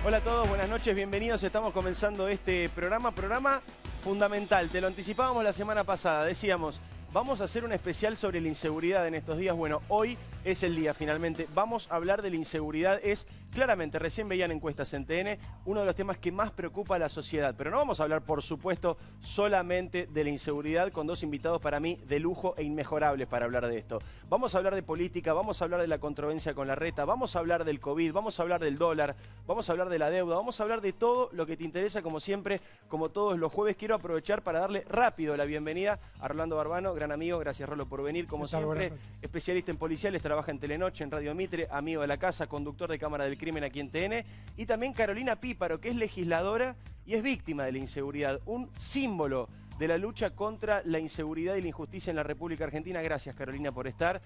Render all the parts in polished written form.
Hola a todos, buenas noches, bienvenidos. Estamos comenzando este programa fundamental. Te lo anticipábamos la semana pasada, decíamos, vamos a hacer un especial sobre la inseguridad en estos días. Bueno, hoy es el día finalmente. Vamos a hablar de la inseguridad. Es claramente, recién veían encuestas en TN, uno de los temas que más preocupa a la sociedad. Pero no vamos a hablar, por supuesto, solamente de la inseguridad, con dos invitados para mí de lujo e inmejorables para hablar de esto. Vamos a hablar de política, vamos a hablar de la controversia con Larreta, vamos a hablar del COVID, vamos a hablar del dólar, vamos a hablar de la deuda, vamos a hablar de todo lo que te interesa, como siempre, como todos los jueves. Quiero aprovechar para darle rápido la bienvenida a Rolando Barbano, gran amigo, gracias Rolo por venir, como siempre, especialista en policiales, trabaja en Telenoche, en Radio Mitre, amigo de la casa, conductor de Cámara del Crimen aquí en TN, y también Carolina Píparo, que es legisladora y es víctima de la inseguridad, un símbolo de la lucha contra la inseguridad y la injusticia en la República Argentina. Gracias, Carolina, por estar.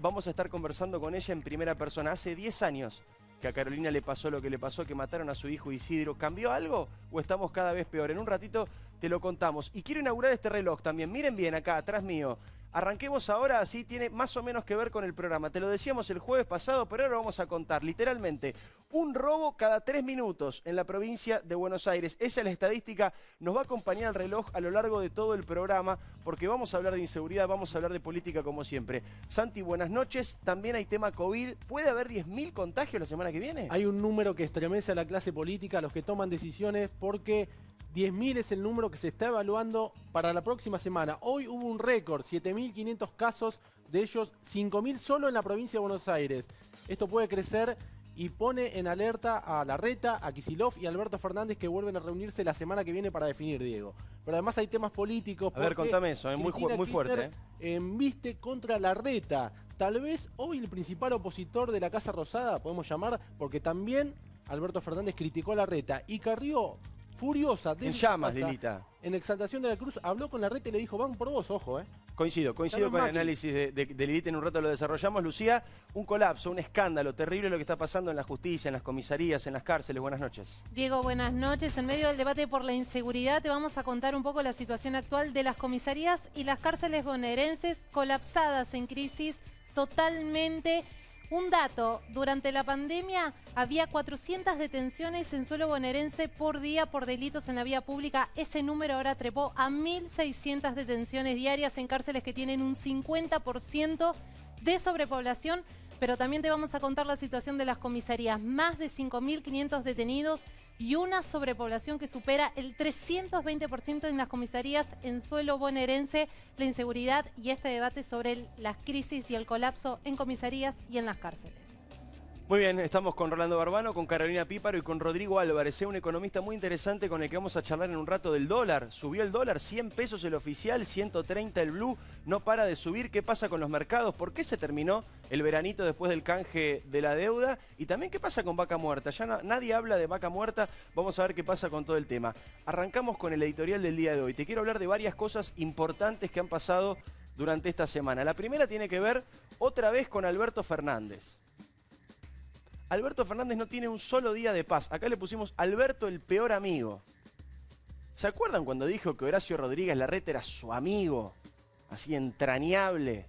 Vamos a estar conversando con ella en primera persona. Hace 10 años que a Carolina le pasó lo que le pasó, que mataron a su hijo Isidro. ¿Cambió algo o estamos cada vez peor? En un ratito te lo contamos. Y quiero inaugurar este reloj también. Miren bien acá, atrás mío. Arranquemos ahora, así tiene más o menos que ver con el programa. Te lo decíamos el jueves pasado, pero ahora lo vamos a contar. Literalmente, un robo cada 3 minutos en la provincia de Buenos Aires. Esa es la estadística. Nos va a acompañar el reloj a lo largo de todo el programa, porque vamos a hablar de inseguridad, vamos a hablar de política como siempre. Santi, buenas noches. También hay tema COVID. ¿Puede haber 10.000 contagios la semana que viene? Hay un número que estremece a la clase política, a los que toman decisiones, porque 10.000 es el número que se está evaluando para la próxima semana. Hoy hubo un récord, 7.500 casos, de ellos 5.000 solo en la provincia de Buenos Aires. Esto puede crecer y pone en alerta a Larreta, a Kicillof y a Alberto Fernández, que vuelven a reunirse la semana que viene para definir, Diego. Pero además hay temas políticos. A ver, contame eso, muy fuerte. Embiste contra Larreta. Tal vez hoy el principal opositor de la Casa Rosada, podemos llamar, porque también Alberto Fernández criticó a Larreta y Carrió, furiosa, en llamas, Lilita. En Exaltación de la Cruz, habló con Larreta y le dijo, van por vos, ojo, Coincido con el análisis de Lilita, en un rato lo desarrollamos. Lucía, un colapso, un escándalo terrible lo que está pasando en la justicia, en las comisarías, en las cárceles. Buenas noches. Diego, buenas noches. En medio del debate por la inseguridad te vamos a contar un poco la situación actual de las comisarías y las cárceles bonaerenses colapsadas, en crisis totalmente. Un dato, durante la pandemia había 400 detenciones en suelo bonaerense por día por delitos en la vía pública. Ese número ahora trepó a 1.600 detenciones diarias en cárceles que tienen un 50% de sobrepoblación. Pero también te vamos a contar la situación de las comisarías. Más de 5.500 detenidos y una sobrepoblación que supera el 320% en las comisarías en suelo bonaerense. La inseguridad y este debate sobre las crisis y el colapso en comisarías y en las cárceles. Muy bien, estamos con Rolando Barbano, con Carolina Píparo y con Rodrigo Álvarez, un economista muy interesante con el que vamos a charlar en un rato del dólar. Subió el dólar, 100 pesos el oficial, 130 el blue, no para de subir. ¿Qué pasa con los mercados? ¿Por qué se terminó el veranito después del canje de la deuda? Y también, ¿qué pasa con vaca muerta? Ya nadie habla de vaca muerta, vamos a ver qué pasa con todo el tema. Arrancamos con el editorial del día de hoy. Te quiero hablar de varias cosas importantes que han pasado durante esta semana. La primera tiene que ver otra vez con Alberto Fernández. Alberto Fernández no tiene un solo día de paz. Acá le pusimos Alberto el peor amigo. ¿Se acuerdan cuando dijo que Horacio Rodríguez Larreta era su amigo? Así entrañable.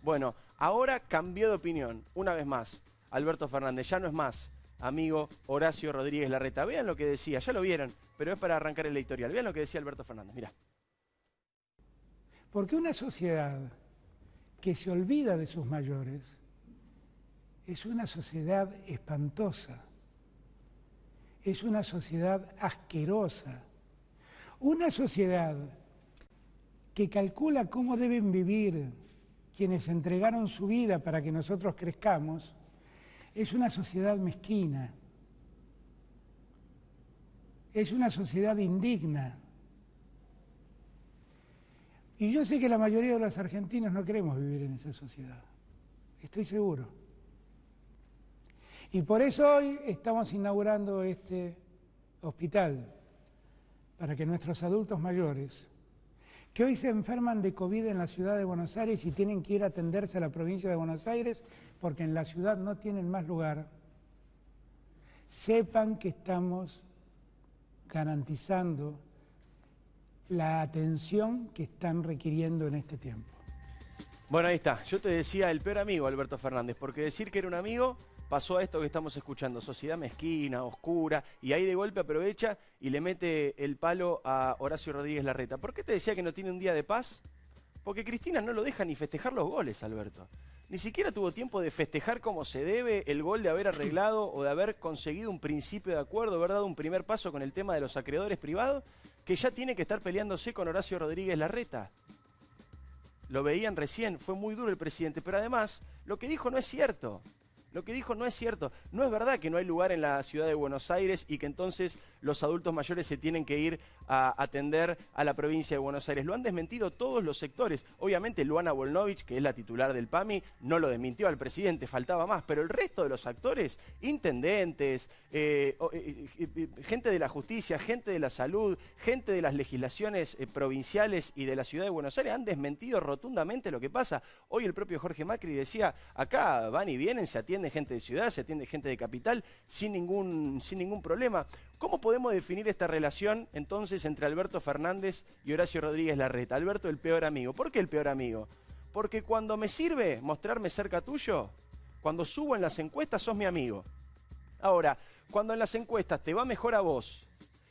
Bueno, ahora cambió de opinión. Una vez más, Alberto Fernández ya no es más amigo Horacio Rodríguez Larreta. Vean lo que decía, ya lo vieron, pero es para arrancar el editorial. Vean lo que decía Alberto Fernández, mirá. Porque una sociedad que se olvida de sus mayores es una sociedad espantosa, es una sociedad asquerosa, una sociedad que calcula cómo deben vivir quienes entregaron su vida para que nosotros crezcamos, es una sociedad mezquina, es una sociedad indigna. Y yo sé que la mayoría de los argentinos no queremos vivir en esa sociedad, estoy seguro. Y por eso hoy estamos inaugurando este hospital, para que nuestros adultos mayores, que hoy se enferman de COVID en la ciudad de Buenos Aires y tienen que ir a atenderse a la provincia de Buenos Aires porque en la ciudad no tienen más lugar, sepan que estamos garantizando la atención que están requiriendo en este tiempo. Bueno, ahí está. Yo te decía el peor amigo, Alberto Fernández, porque decir que era un amigo pasó a esto que estamos escuchando, sociedad mezquina, oscura, y ahí de golpe aprovecha y le mete el palo a Horacio Rodríguez Larreta. ¿Por qué te decía que no tiene un día de paz? Porque Cristina no lo deja ni festejar los goles, Alberto. Ni siquiera tuvo tiempo de festejar como se debe el gol de haber arreglado o de haber conseguido un principio de acuerdo, haber dado un primer paso con el tema de los acreedores privados, que ya tiene que estar peleándose con Horacio Rodríguez Larreta. Lo veían recién, fue muy duro el presidente, pero además lo que dijo no es cierto. Lo que dijo no es cierto. No es verdad que no hay lugar en la ciudad de Buenos Aires y que entonces los adultos mayores se tienen que ir a atender a la provincia de Buenos Aires. Lo han desmentido todos los sectores. Obviamente Luana Volnovich, que es la titular del PAMI, no lo desmintió al presidente, faltaba más. Pero el resto de los actores, intendentes, gente de la justicia, gente de la salud, gente de las legislaciones provinciales y de la ciudad de Buenos Aires han desmentido rotundamente lo que pasa. Hoy el propio Jorge Macri decía, acá van y vienen, se atiende gente de ciudad, se atiende gente de capital sin ningún problema. ¿Cómo podemos definir esta relación entonces entre Alberto Fernández y Horacio Rodríguez Larreta? Alberto, el peor amigo. ¿Por qué el peor amigo? Porque cuando me sirve mostrarme cerca tuyo, cuando subo en las encuestas sos mi amigo. Ahora, cuando en las encuestas te va mejor a vos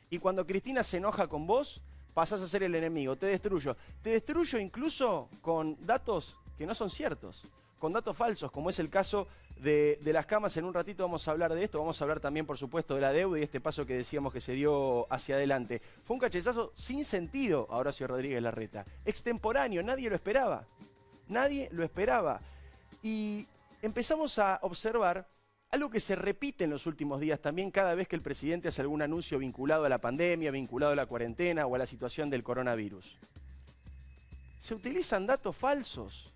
y cuando Cristina se enoja con vos, pasás a ser el enemigo, te destruyo. Te destruyo incluso con datos que no son ciertos, con datos falsos, como es el caso de las camas. En un ratito vamos a hablar de esto, vamos a hablar también, por supuesto, de la deuda y este paso que decíamos que se dio hacia adelante. Fue un cachezazo sin sentido a Horacio Rodríguez Larreta, extemporáneo, nadie lo esperaba, nadie lo esperaba. Y empezamos a observar algo que se repite en los últimos días también cada vez que el presidente hace algún anuncio vinculado a la pandemia, vinculado a la cuarentena o a la situación del coronavirus. Se utilizan datos falsos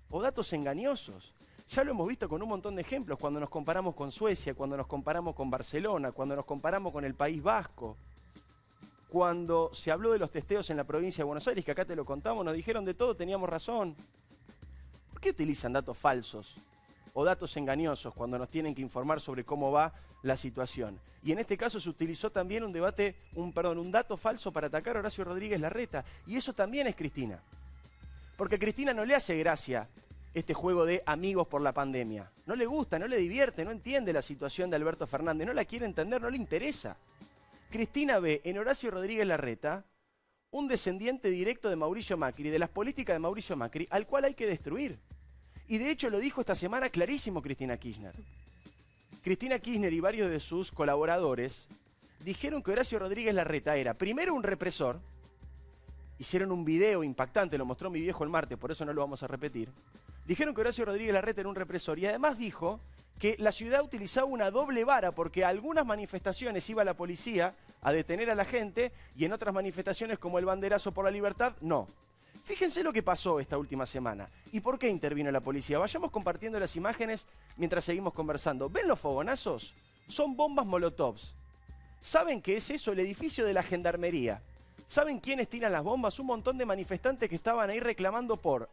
o datos engañosos. Ya lo hemos visto con un montón de ejemplos, cuando nos comparamos con Suecia, cuando nos comparamos con Barcelona, cuando nos comparamos con el País Vasco, cuando se habló de los testeos en la provincia de Buenos Aires, que acá te lo contamos, nos dijeron de todo, teníamos razón. ¿Por qué utilizan datos falsos o datos engañosos cuando nos tienen que informar sobre cómo va la situación? Y en este caso se utilizó también un dato falso para atacar a Horacio Rodríguez Larreta. Y eso también es Cristina. Porque a Cristina no le hace gracia este juego de amigos por la pandemia. No le gusta, no le divierte, no entiende la situación de Alberto Fernández, no la quiere entender, no le interesa. Cristina ve en Horacio Rodríguez Larreta un descendiente directo de Mauricio Macri, de las políticas de Mauricio Macri, al cual hay que destruir. Y de hecho lo dijo esta semana clarísimo Cristina Kirchner. Cristina Kirchner y varios de sus colaboradores dijeron que Horacio Rodríguez Larreta era primero un represor. Hicieron un video impactante, lo mostró mi viejo el martes, por eso no lo vamos a repetir. Dijeron que Horacio Rodríguez Larreta era un represor y además dijo que la ciudad utilizaba una doble vara porque a algunas manifestaciones iba la policía a detener a la gente y en otras manifestaciones como el banderazo por la libertad, no. Fíjense lo que pasó esta última semana y por qué intervino la policía. Vayamos compartiendo las imágenes mientras seguimos conversando. ¿Ven los fogonazos? Son bombas molotovs. ¿Saben qué es eso? El edificio de la gendarmería. ¿Saben quiénes tiran las bombas? Un montón de manifestantes que estaban ahí reclamando por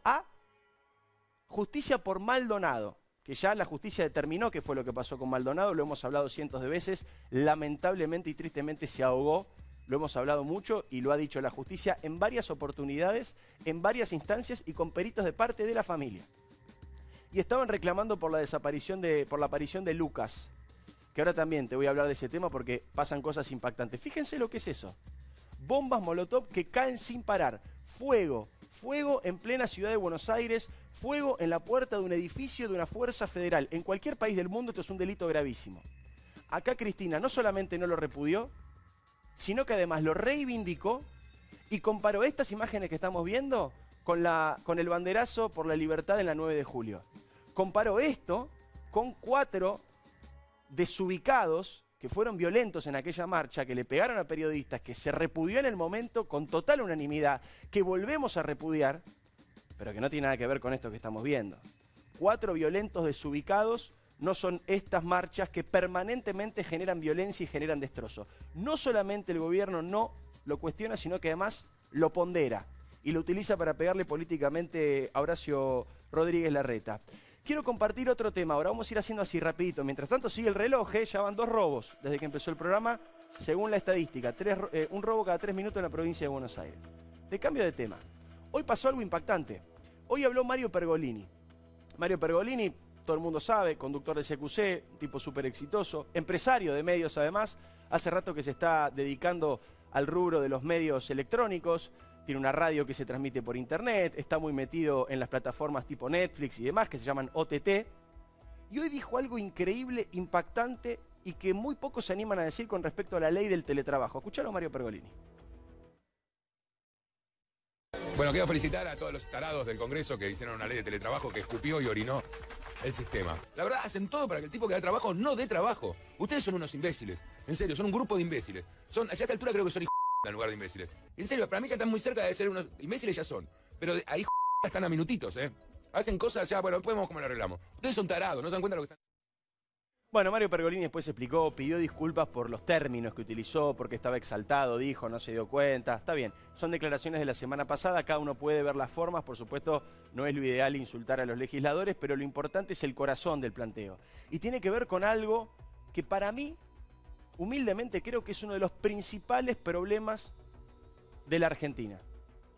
justicia por Maldonado, que ya la justicia determinó qué fue lo que pasó con Maldonado, lo hemos hablado cientos de veces, lamentablemente y tristemente se ahogó, lo hemos hablado mucho y lo ha dicho la justicia en varias oportunidades, en varias instancias y con peritos de parte de la familia. Y estaban reclamando por la aparición de Lucas, que ahora también te voy a hablar de ese tema porque pasan cosas impactantes. Fíjense lo que es eso. Bombas molotov que caen sin parar. Fuego en plena ciudad de Buenos Aires, fuego en la puerta de un edificio de una fuerza federal. En cualquier país del mundo esto es un delito gravísimo. Acá Cristina no solamente no lo repudió, sino que además lo reivindicó y comparó estas imágenes que estamos viendo con el banderazo por la libertad en la 9 de julio. Comparó esto con 4 desubicados que fueron violentos en aquella marcha, que le pegaron a periodistas, que se repudió en el momento con total unanimidad, que volvemos a repudiar, pero que no tiene nada que ver con esto que estamos viendo. 4 violentos desubicados no son estas marchas que permanentemente generan violencia y generan destrozo. No solamente el gobierno no lo cuestiona, sino que además lo pondera y lo utiliza para pegarle políticamente a Horacio Rodríguez Larreta. Quiero compartir otro tema, ahora vamos a ir haciendo así rapidito. Mientras tanto sigue el reloj, ya van 2 robos desde que empezó el programa, según la estadística. Un robo cada 3 minutos en la provincia de Buenos Aires. De cambio de tema, hoy pasó algo impactante. Hoy habló Mario Pergolini. Mario Pergolini, todo el mundo sabe, conductor de CQC, un tipo súper exitoso, empresario de medios además, hace rato que se está dedicando al rubro de los medios electrónicos, tiene una radio que se transmite por internet, está muy metido en las plataformas tipo Netflix y demás que se llaman OTT, y hoy dijo algo increíble, impactante y que muy pocos se animan a decir con respecto a la ley del teletrabajo. Escuchalo a Mario Pergolini. Bueno, quiero felicitar a todos los tarados del Congreso que hicieron una ley de teletrabajo que escupió y orinó el sistema. La verdad, hacen todo para que el tipo que da trabajo no dé trabajo. Ustedes son unos imbéciles. En serio, son un grupo de imbéciles. Son, a esta altura creo que son en lugar de imbéciles. En serio, para mí ya están muy cerca de ser unos imbéciles, ya son. Pero ahí están a minutitos, ¿eh? Hacen cosas ya, bueno, después vemos cómo lo arreglamos. Ustedes son tarados, no se dan cuenta de lo que están... Bueno, Mario Pergolini después explicó, pidió disculpas por los términos que utilizó, porque estaba exaltado, dijo, no se dio cuenta. Está bien, son declaraciones de la semana pasada, cada uno puede ver las formas, por supuesto no es lo ideal insultar a los legisladores, pero lo importante es el corazón del planteo. Y tiene que ver con algo que para mí, humildemente creo que es uno de los principales problemas de la Argentina.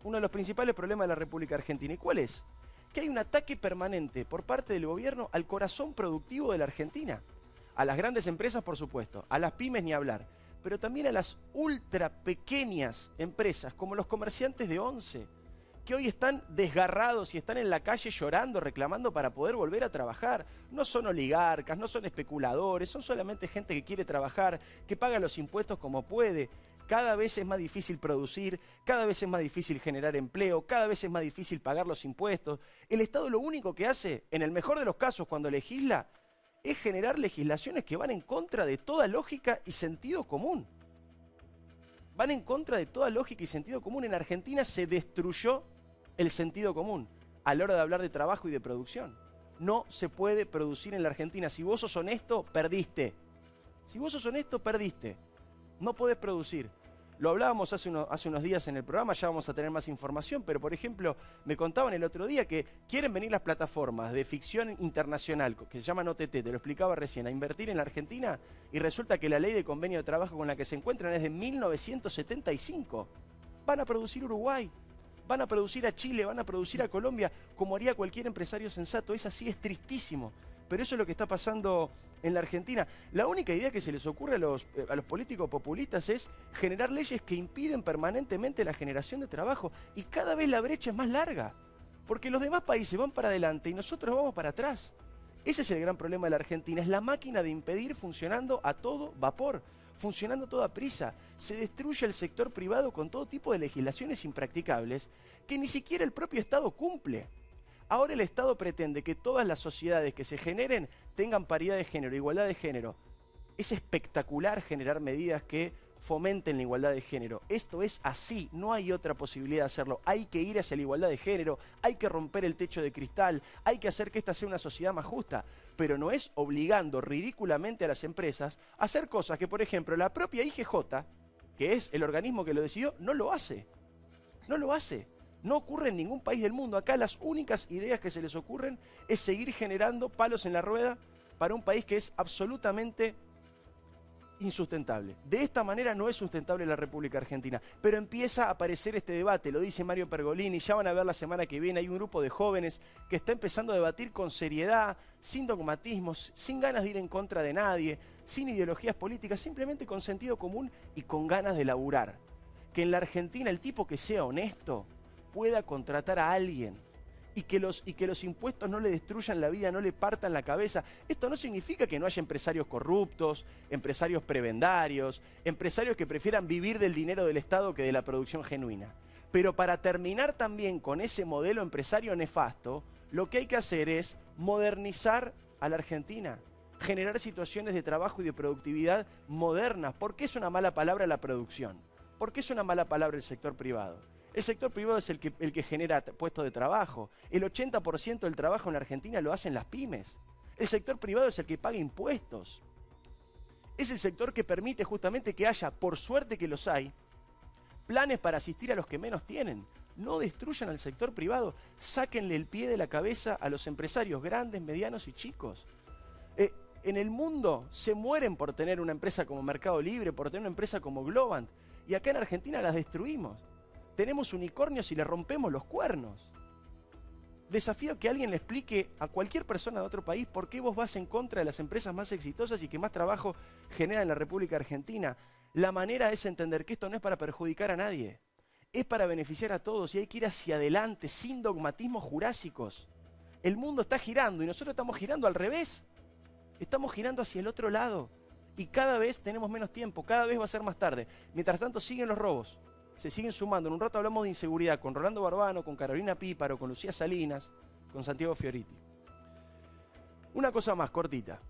Uno de los principales problemas de la República Argentina. ¿Y cuál es? Que hay un ataque permanente por parte del gobierno al corazón productivo de la Argentina. A las grandes empresas, por supuesto, a las pymes ni hablar, pero también a las ultra pequeñas empresas, como los comerciantes de Once, que hoy están desgarrados y están en la calle llorando, reclamando para poder volver a trabajar. No son oligarcas, no son especuladores, son solamente gente que quiere trabajar, que paga los impuestos como puede. Cada vez es más difícil producir, cada vez es más difícil generar empleo, cada vez es más difícil pagar los impuestos. El Estado lo único que hace, en el mejor de los casos, cuando legisla, es generar legislaciones que van en contra de toda lógica y sentido común. Van en contra de toda lógica y sentido común. En Argentina se destruyó el sentido común a la hora de hablar de trabajo y de producción. No se puede producir en la Argentina. Si vos sos honesto, perdiste. Si vos sos honesto, perdiste. No podés producir. Lo hablábamos hace unos días en el programa, ya vamos a tener más información, pero por ejemplo, me contaban el otro día que quieren venir las plataformas de ficción internacional, que se llaman OTT, te lo explicaba recién, a invertir en la Argentina, y resulta que la ley de convenio de trabajo con la que se encuentran es de 1975. Van a producir Uruguay, van a producir a Chile, van a producir a Colombia, como haría cualquier empresario sensato. Es así, es tristísimo. Pero eso es lo que está pasando en la Argentina. La única idea que se les ocurre a los políticos populistas es generar leyes que impiden permanentemente la generación de trabajo. Y cada vez la brecha es más larga. Porque los demás países van para adelante y nosotros vamos para atrás. Ese es el gran problema de la Argentina. Es la máquina de impedir funcionando a todo vapor, funcionando a toda prisa. Se destruye el sector privado con todo tipo de legislaciones impracticables que ni siquiera el propio Estado cumple. Ahora el Estado pretende que todas las sociedades que se generen tengan paridad de género, igualdad de género. Es espectacular generar medidas que fomenten la igualdad de género. Esto es así, no hay otra posibilidad de hacerlo. Hay que ir hacia la igualdad de género, hay que romper el techo de cristal, hay que hacer que esta sea una sociedad más justa, pero no es obligando ridículamente a las empresas a hacer cosas que, por ejemplo, la propia IGJ, que es el organismo que lo decidió, no lo hace. No lo hace. No ocurre en ningún país del mundo. Acá las únicas ideas que se les ocurren es seguir generando palos en la rueda para un país que es absolutamente insustentable. De esta manera no es sustentable la República Argentina. Pero empieza a aparecer este debate, lo dice Mario Pergolini, ya van a ver la semana que viene, hay un grupo de jóvenes que está empezando a debatir con seriedad, sin dogmatismos, sin ganas de ir en contra de nadie, sin ideologías políticas, simplemente con sentido común y con ganas de laburar. Que en la Argentina el tipo que sea honesto pueda contratar a alguien y que los impuestos no le destruyan la vida, no le partan la cabeza. Esto no significa que no haya empresarios corruptos, empresarios prebendarios, empresarios que prefieran vivir del dinero del Estado que de la producción genuina. Pero para terminar también con ese modelo empresario nefasto, lo que hay que hacer es modernizar a la Argentina, generar situaciones de trabajo y de productividad modernas. ¿Por qué es una mala palabra la producción? ¿Por qué es una mala palabra el sector privado? El sector privado es el que genera puestos de trabajo. El 80% del trabajo en la Argentina lo hacen las pymes. El sector privado es el que paga impuestos. Es el sector que permite justamente que haya, por suerte que los hay, planes para asistir a los que menos tienen. No destruyan al sector privado. Sáquenle el pie de la cabeza a los empresarios grandes, medianos y chicos. En el mundo se mueren por tener una empresa como Mercado Libre, por tener una empresa como Globant. Y acá en Argentina las destruimos. Tenemos unicornios y le rompemos los cuernos. desafío que alguien le explique a cualquier persona de otro país por qué vos vas en contra de las empresas más exitosas y que más trabajo generan en la República Argentina. La manera es entender que esto no es para perjudicar a nadie, es para beneficiar a todos y hay que ir hacia adelante sin dogmatismos jurásicos. El mundo está girando y nosotros estamos girando al revés. Estamos girando hacia el otro lado y cada vez tenemos menos tiempo, cada vez va a ser más tarde. Mientras tanto siguen los robos, se siguen sumando. En un rato hablamos de inseguridad con Rolando Barbano, con Carolina Píparo, con Lucía Salinas, con Santiago Fioriti. Una cosa más cortita.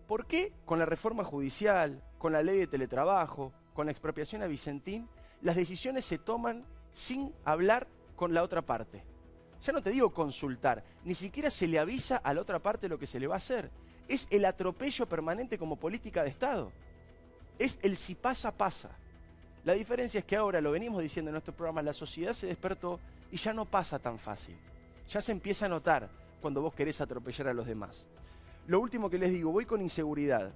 ¿Por qué con la reforma judicial, con la ley de teletrabajo, con la expropiación a Vicentín, las decisiones se toman sin hablar con la otra parte? Ya no te digo consultar, ni siquiera se le avisa a la otra parte lo que se le va a hacer. Es el atropello permanente como política de Estado. Es el si pasa, pasa. La diferencia es que ahora, lo venimos diciendo en nuestro programa, la sociedad se despertó y ya no pasa tan fácil. Ya se empieza a notar cuando vos querés atropellar a los demás. Lo último que les digo, voy con inseguridad.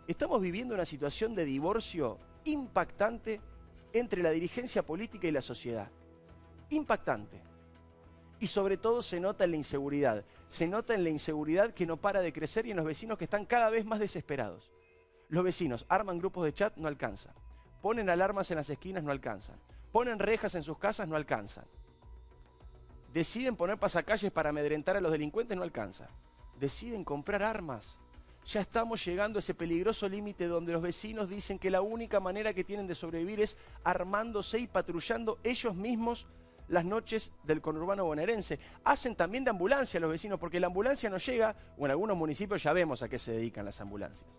Estamos viviendo una situación de divorcio impactante entre la dirigencia política y la sociedad. Impactante. Y sobre todo se nota en la inseguridad. Se nota en la inseguridad que no para de crecer y en los vecinos que están cada vez más desesperados. Los vecinos arman grupos de chat, no alcanzan. Ponen alarmas en las esquinas, no alcanzan. Ponen rejas en sus casas, no alcanzan. Deciden poner pasacalles para amedrentar a los delincuentes, no alcanza. Deciden comprar armas. Ya estamos llegando a ese peligroso límite donde los vecinos dicen que la única manera que tienen de sobrevivir es armándose y patrullando ellos mismos las noches del conurbano bonaerense. Hacen también de ambulancia los vecinos, porque la ambulancia no llega, o en algunos municipios ya vemos a qué se dedican las ambulancias.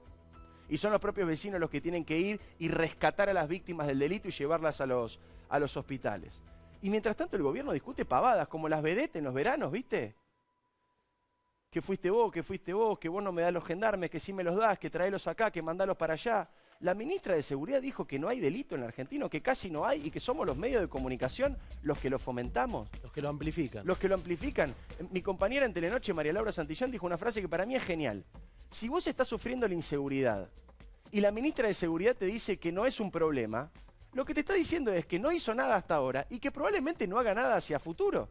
Y son los propios vecinos los que tienen que ir y rescatar a las víctimas del delito y llevarlas a los hospitales. Y mientras tanto el gobierno discute pavadas, como las vedettes en los veranos, ¿viste? Que fuiste vos, que vos no me das los gendarmes, que sí me los das, que traelos acá, que mandalos para allá. La ministra de Seguridad dijo que no hay delito en el argentino, que casi no hay y que somos los medios de comunicación los que lo fomentamos. Los que lo amplifican. Los que lo amplifican. Mi compañera en Telenoche, María Laura Santillán, dijo una frase que para mí es genial. Si vos estás sufriendo la inseguridad y la ministra de Seguridad te dice que no es un problema, lo que te está diciendo es que no hizo nada hasta ahora y que probablemente no haga nada hacia futuro.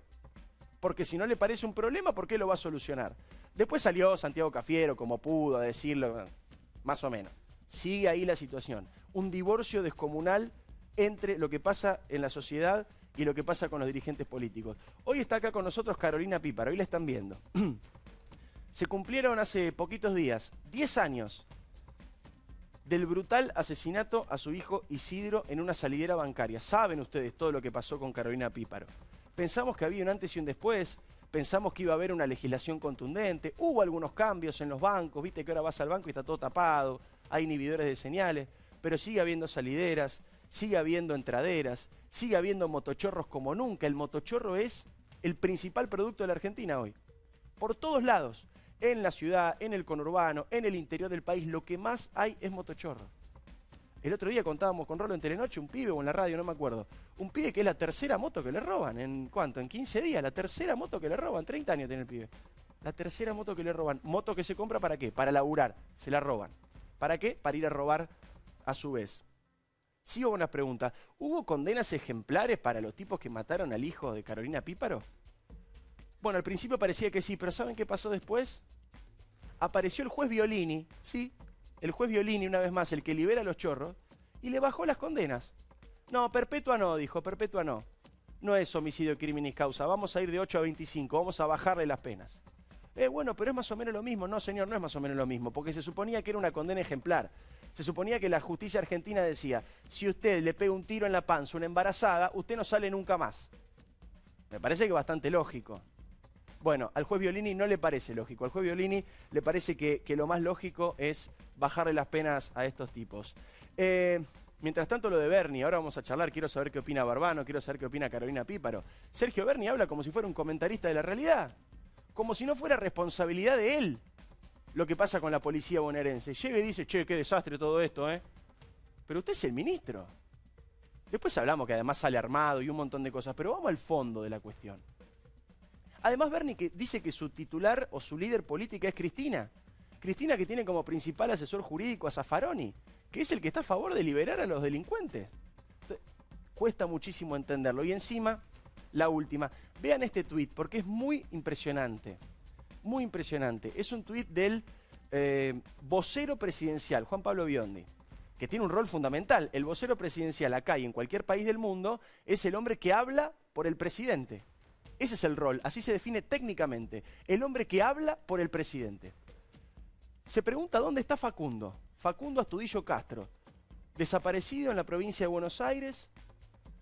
Porque si no le parece un problema, ¿por qué lo va a solucionar? Después salió Santiago Cafiero, como pudo, a decirlo, más o menos. Sigue ahí la situación. Un divorcio descomunal entre lo que pasa en la sociedad y lo que pasa con los dirigentes políticos. Hoy está acá con nosotros Carolina Píparo, hoy la están viendo. Se cumplieron hace poquitos días 10 años del brutal asesinato a su hijo Isidro en una salidera bancaria. Saben ustedes todo lo que pasó con Carolina Píparo. Pensamos que había un antes y un después, pensamos que iba a haber una legislación contundente, hubo algunos cambios en los bancos, viste que ahora vas al banco y está todo tapado, hay inhibidores de señales, pero sigue habiendo salideras, sigue habiendo entraderas, sigue habiendo motochorros como nunca. El motochorro es el principal producto de la Argentina hoy. Por todos lados, en la ciudad, en el conurbano, en el interior del país, lo que más hay es motochorro. El otro día contábamos con Rolo en Telenoche, un pibe o en la radio, no me acuerdo. Un pibe que es la tercera moto que le roban. ¿En cuánto? En 15 días. La tercera moto que le roban. 30 años tiene el pibe. La tercera moto que le roban. Moto que se compra ¿para qué? Para laburar. Se la roban. ¿Para qué? Para ir a robar a su vez. Sigo con las preguntas. ¿Hubo condenas ejemplares para los tipos que mataron al hijo de Carolina Píparo? Bueno, al principio parecía que sí, pero ¿saben qué pasó después? Apareció el juez Violini, ¿sí? El juez Violini, una vez más, el que libera a los chorros, y le bajó las condenas. No, perpetua no, dijo, perpetua no. No es homicidio criminis causa, vamos a ir de 8 a 25, vamos a bajarle las penas. Bueno, pero es más o menos lo mismo. No, señor, no es más o menos lo mismo, porque se suponía que era una condena ejemplar. Se suponía que la justicia argentina decía, si usted le pega un tiro en la panza a una embarazada, usted no sale nunca más. Me parece que bastante lógico. Bueno, al juez Violini no le parece lógico. Al juez Violini le parece que lo más lógico es bajarle las penas a estos tipos. Mientras tanto, lo de Berni, ahora vamos a charlar. Quiero saber qué opina Barbano, quiero saber qué opina Carolina Píparo. Sergio Berni habla como si fuera un comentarista de la realidad. Como si no fuera responsabilidad de él lo que pasa con la policía bonaerense. Llega y dice, che, qué desastre todo esto, ¿eh? Pero usted es el ministro. Después hablamos que además sale armado y un montón de cosas, pero vamos al fondo de la cuestión. Además, Berni que dice que su titular o su líder política es Cristina. Cristina, que tiene como principal asesor jurídico a Zaffaroni, que es el que está a favor de liberar a los delincuentes. Entonces, cuesta muchísimo entenderlo. Y encima la última. Vean este tuit, porque es muy impresionante. Muy impresionante. Es un tuit del vocero presidencial, Juan Pablo Biondi, que tiene un rol fundamental. El vocero presidencial acá y en cualquier país del mundo es el hombre que habla por el presidente. Ese es el rol, así se define técnicamente. El hombre que habla por el presidente. Se pregunta dónde está Facundo. Facundo Astudillo Castro, desaparecido en la provincia de Buenos Aires.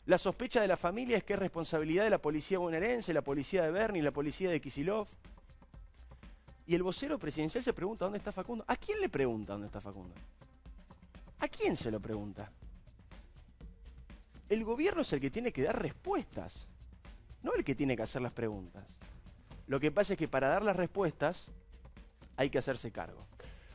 La sospecha de la familia es que es responsabilidad de la policía bonaerense, la policía de Berni, la policía de Kicillof. Y el vocero presidencial se pregunta dónde está Facundo. ¿A quién le pregunta dónde está Facundo? ¿A quién se lo pregunta? El gobierno es el que tiene que dar respuestas, no el que tiene que hacer las preguntas. Lo que pasa es que para dar las respuestas hay que hacerse cargo.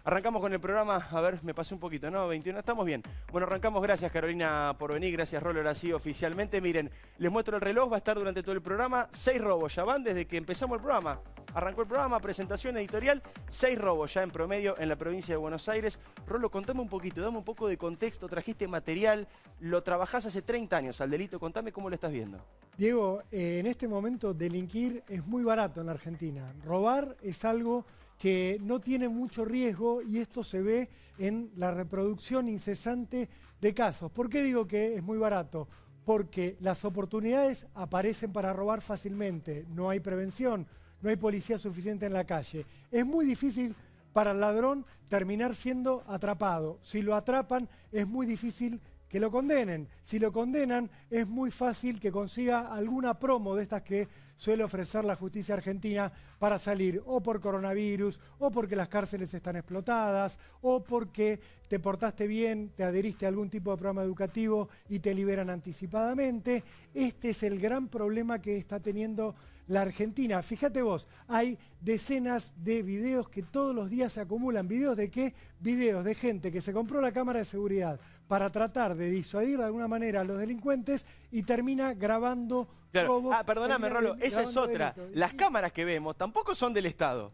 Arrancamos con el programa, a ver, me pasé un poquito, ¿no? 21, estamos bien. Bueno, arrancamos, gracias Carolina por venir, gracias Rolo, ahora sí, oficialmente. Miren, les muestro el reloj, va a estar durante todo el programa, 6 robos, ya van desde que empezamos el programa. Arrancó el programa, presentación editorial, 6 robos ya en promedio en la provincia de Buenos Aires. Rolo, contame un poquito, dame un poco de contexto, trajiste material, lo trabajás hace 30 años al delito, contame cómo lo estás viendo. Diego, en este momento delinquir es muy barato en la Argentina. Robar es algo que no tiene mucho riesgo y esto se ve en la reproducción incesante de casos. ¿Por qué digo que es muy barato? Porque las oportunidades aparecen para robar fácilmente, no hay prevención, no hay policía suficiente en la calle. Es muy difícil para el ladrón terminar siendo atrapado. Si lo atrapan es muy difícil que lo condenen. Si lo condenan es muy fácil que consiga alguna promo de estas que suele ofrecer la justicia argentina para salir o por coronavirus, o porque las cárceles están explotadas, o porque te portaste bien, te adheriste a algún tipo de programa educativo y te liberan anticipadamente. Este es el gran problema que está teniendo la Argentina. Fíjate vos, hay decenas de videos que todos los días se acumulan. ¿Videos de qué? Videos de gente que se compró la cámara de seguridad para tratar de disuadir de alguna manera a los delincuentes y termina grabando robos. Perdóname, Rolo, esa es otra. Delitos. Las cámaras que vemos tampoco son del Estado.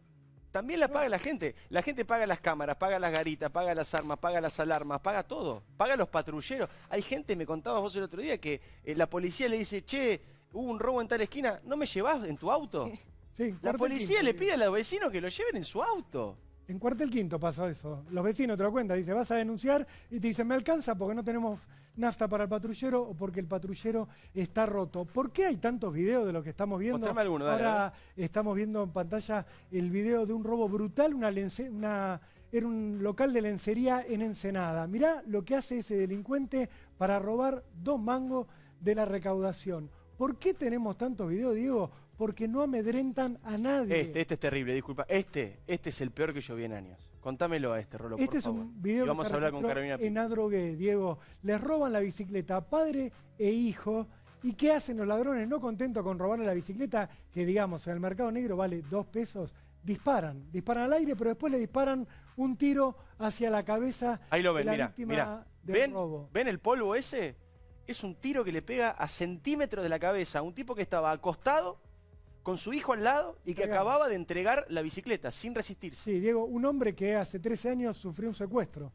También las paga la gente. La gente paga las cámaras, paga las garitas, paga las armas, paga las alarmas, paga todo. Paga los patrulleros. Hay gente, me contabas vos el otro día, que la policía le dice, che, hubo un robo en tal esquina, ¿no me llevás en tu auto? Sí, La policía le pide a los vecinos que lo lleven en su auto. En Cuartel Quinto pasó eso. Los vecinos te lo cuentan, dice, vas a denunciar y te dicen, me alcanza porque no tenemos nafta para el patrullero o porque el patrullero está roto. ¿Por qué hay tantos videos de lo que estamos viendo? Mostrame alguno, dale, Ahora estamos viendo en pantalla el video de un robo brutal, era un local de lencería en Ensenada. Mirá lo que hace ese delincuente para robar 2 mangos de la recaudación. ¿Por qué tenemos tantos videos, Diego? Porque no amedrentan a nadie. Este es terrible, disculpa. Este es el peor que yo vi en años. Contámelo a este, Rolo, Este por es favor. un video Y vamos que a hablar con Carolina en Adrogué, Diego. Les roban la bicicleta a padre e hijo. ¿Y qué hacen los ladrones? No contentos con robarle la bicicleta, que digamos en el mercado negro vale 2 pesos, disparan al aire, pero después le disparan un tiro hacia la cabeza Ahí lo ven, de la mira, víctima mira. del robo. ¿Ven el polvo ese? Es un tiro que le pega a centímetros de la cabeza a un tipo que estaba acostado con su hijo al lado y que acababa de entregar la bicicleta sin resistirse. Sí, Diego, un hombre que hace 13 años sufrió un secuestro.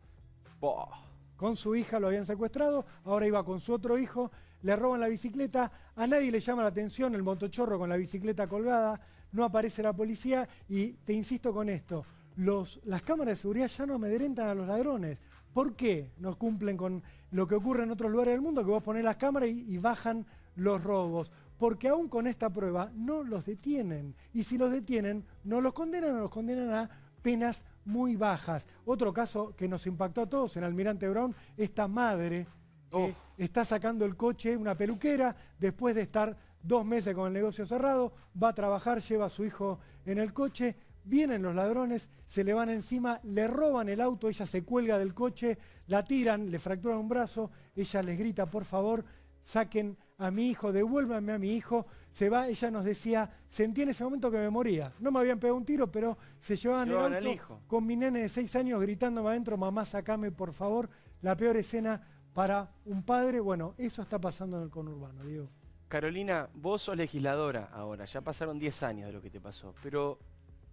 Boh. Con su hija lo habían secuestrado, ahora iba con su otro hijo, le roban la bicicleta, a nadie le llama la atención el motochorro con la bicicleta colgada, no aparece la policía y te insisto con esto, las cámaras de seguridad ya no amedrentan a los ladrones. ¿Por qué no cumplen con lo que ocurre en otros lugares del mundo, que vos ponés las cámaras y bajan los robos? Porque aún con esta prueba no los detienen. Y si los detienen, no los condenan a penas muy bajas. Otro caso que nos impactó a todos en Almirante Brown, esta madre que está sacando el coche, una peluquera, después de estar 2 meses con el negocio cerrado, va a trabajar, lleva a su hijo en el coche. Vienen los ladrones, se le van encima, le roban el auto, ella se cuelga del coche, la tiran, le fracturan un brazo, ella les grita, por favor, saquen a mi hijo, devuélvanme a mi hijo. Se va, ella nos decía, sentí en ese momento que me moría. No me habían pegado un tiro, pero se llevaban el auto hijo. Con mi nene de 6 años gritándome adentro, mamá, sacame, por favor. La peor escena para un padre. Bueno, eso está pasando en el conurbano, Diego. Carolina, vos sos legisladora ahora, ya pasaron 10 años de lo que te pasó, pero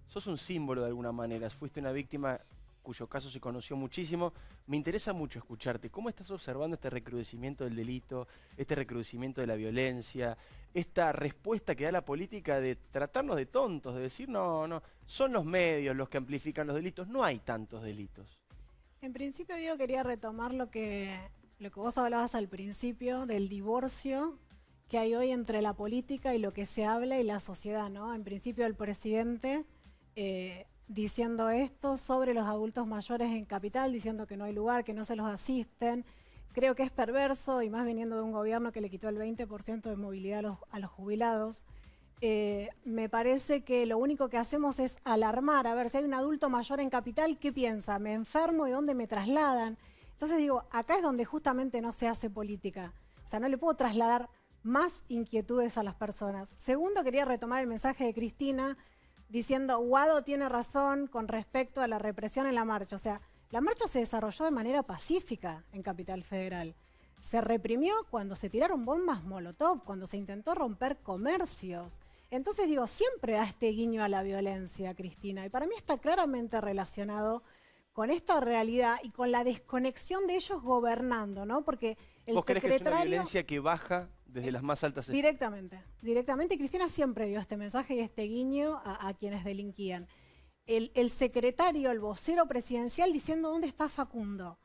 sos un símbolo de alguna manera, fuiste una víctima cuyo caso se conoció muchísimo. Me interesa mucho escucharte. ¿Cómo estás observando este recrudecimiento del delito, este recrudecimiento de la violencia, esta respuesta que da la política de tratarnos de tontos, de decir, no, son los medios los que amplifican los delitos, no hay tantos delitos? En principio, Diego, quería retomar lo que vos hablabas al principio del divorcio que hay hoy entre la política y lo que se habla y la sociedad, ¿no? En principio, el presidente diciendo esto sobre los adultos mayores en Capital, diciendo que no hay lugar, que no se los asisten. Creo que es perverso, y más viniendo de un gobierno que le quitó el 20% de movilidad a los jubilados. Me parece que lo único que hacemos es alarmar, a ver si hay un adulto mayor en Capital, ¿qué piensa? ¿Me enfermo y dónde me trasladan? Entonces digo, acá es donde justamente no se hace política. O sea, no le puedo trasladar más inquietudes a las personas. Segundo, quería retomar el mensaje de Cristina diciendo, Guado tiene razón con respecto a la represión en la marcha. O sea, la marcha se desarrolló de manera pacífica en Capital Federal. Se reprimió cuando se tiraron bombas Molotov, cuando se intentó romper comercios. Entonces digo, siempre da este guiño a la violencia, Cristina, y para mí está claramente relacionado con esta realidad y con la desconexión de ellos gobernando, ¿no? Porque el ¿Vos crees que es una secretario... violencia que baja desde las más altas esferas? Directamente. Cristina siempre dio este mensaje y este guiño a quienes delinquían. El secretario, el vocero presidencial diciendo ¿dónde está Facundo?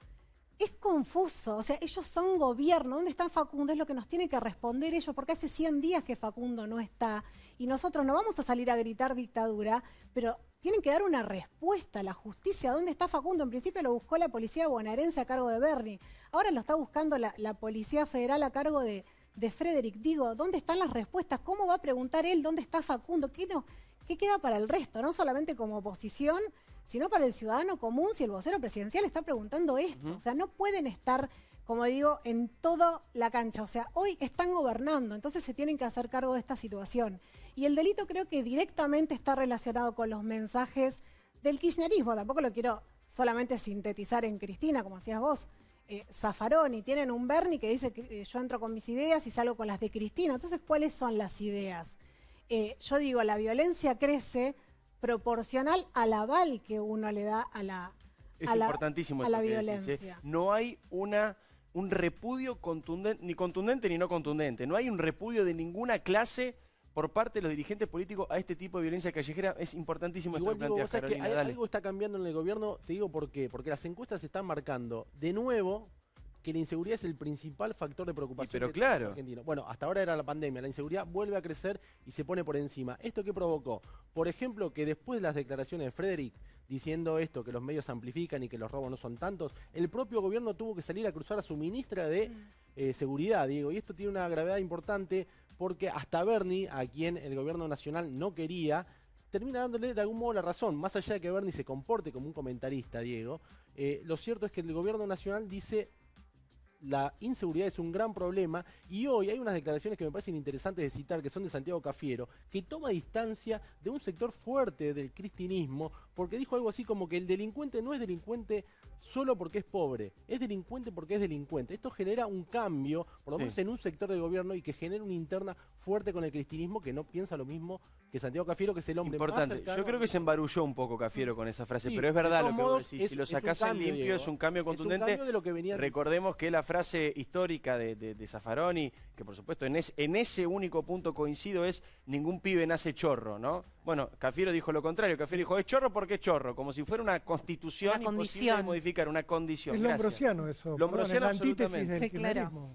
Es confuso, o sea, ellos son gobierno, ¿dónde está Facundo? Es lo que nos tienen que responder ellos, porque hace 100 días que Facundo no está, y nosotros no vamos a salir a gritar dictadura, pero tienen que dar una respuesta a la justicia. ¿Dónde está Facundo? En principio lo buscó la policía bonaerense a cargo de Berni, ahora lo está buscando la Policía Federal a cargo de Frederick. Digo, ¿dónde están las respuestas? ¿Cómo va a preguntar él dónde está Facundo? ¿Qué queda para el resto? No solamente como oposición, sino para el ciudadano común, si el vocero presidencial está preguntando esto. O sea, no pueden estar, como digo, en toda la cancha. O sea, hoy están gobernando, entonces se tienen que hacer cargo de esta situación. Y el delito creo que directamente está relacionado con los mensajes del kirchnerismo. Tampoco lo quiero solamente sintetizar en Cristina, como hacías vos. Zaffaroni, tienen un Berni que dice que yo entro con mis ideas y salgo con las de Cristina. Entonces, ¿cuáles son las ideas? Yo digo, la violencia crece proporcional al aval que uno le da a la violencia. No hay un repudio contundente ni no contundente. No hay un repudio de ninguna clase por parte de los dirigentes políticos a este tipo de violencia callejera. Es importantísimo esto que planteas, Carolina. Algo está cambiando en el gobierno, te digo por qué. Porque las encuestas están marcando de nuevo que la inseguridad es el principal factor de preocupación. Pero claro. Argentino. Bueno, hasta ahora era la pandemia, la inseguridad vuelve a crecer y se pone por encima. ¿Esto qué provocó? Por ejemplo, que después de las declaraciones de Frederick diciendo esto, que los medios amplifican y que los robos no son tantos, el propio gobierno tuvo que salir a cruzar a su ministra de Seguridad, Diego. Y esto tiene una gravedad importante porque hasta Berni, a quien el gobierno nacional no quería, termina dándole de algún modo la razón. Más allá de que Berni se comporte como un comentarista, Diego, lo cierto es que el gobierno nacional dice la inseguridad es un gran problema, y hoy hay unas declaraciones que me parecen interesantes de citar, que son de Santiago Cafiero, que toma distancia de un sector fuerte del cristinismo, porque dijo algo así como que el delincuente no es delincuente solo porque es pobre, es delincuente porque es delincuente. Esto genera un cambio, por lo menos en un sector del gobierno, y que genera una interna fuerte con el cristinismo, que no piensa lo mismo que Santiago Cafiero, que es el hombre importante. Más cercano. Yo creo que se embarulló un poco Cafiero con esa frase, Sí, pero es verdad lo que modos, vos decís. Si lo sacás en limpio, Diego, es un cambio contundente. Es un cambio de lo que venía. Recordemos que la frase histórica de Zaffaroni, que por supuesto en ese único punto coincido, es ningún pibe nace chorro, ¿no? Bueno, Cafiero dijo lo contrario. Cafiero dijo, es chorro porque es chorro, como si fuera una constitución imposible de modificar, una condición. Es lombrosiano eso. Lombrosiano, la antítesis del Sí, claro. kirchnerismo.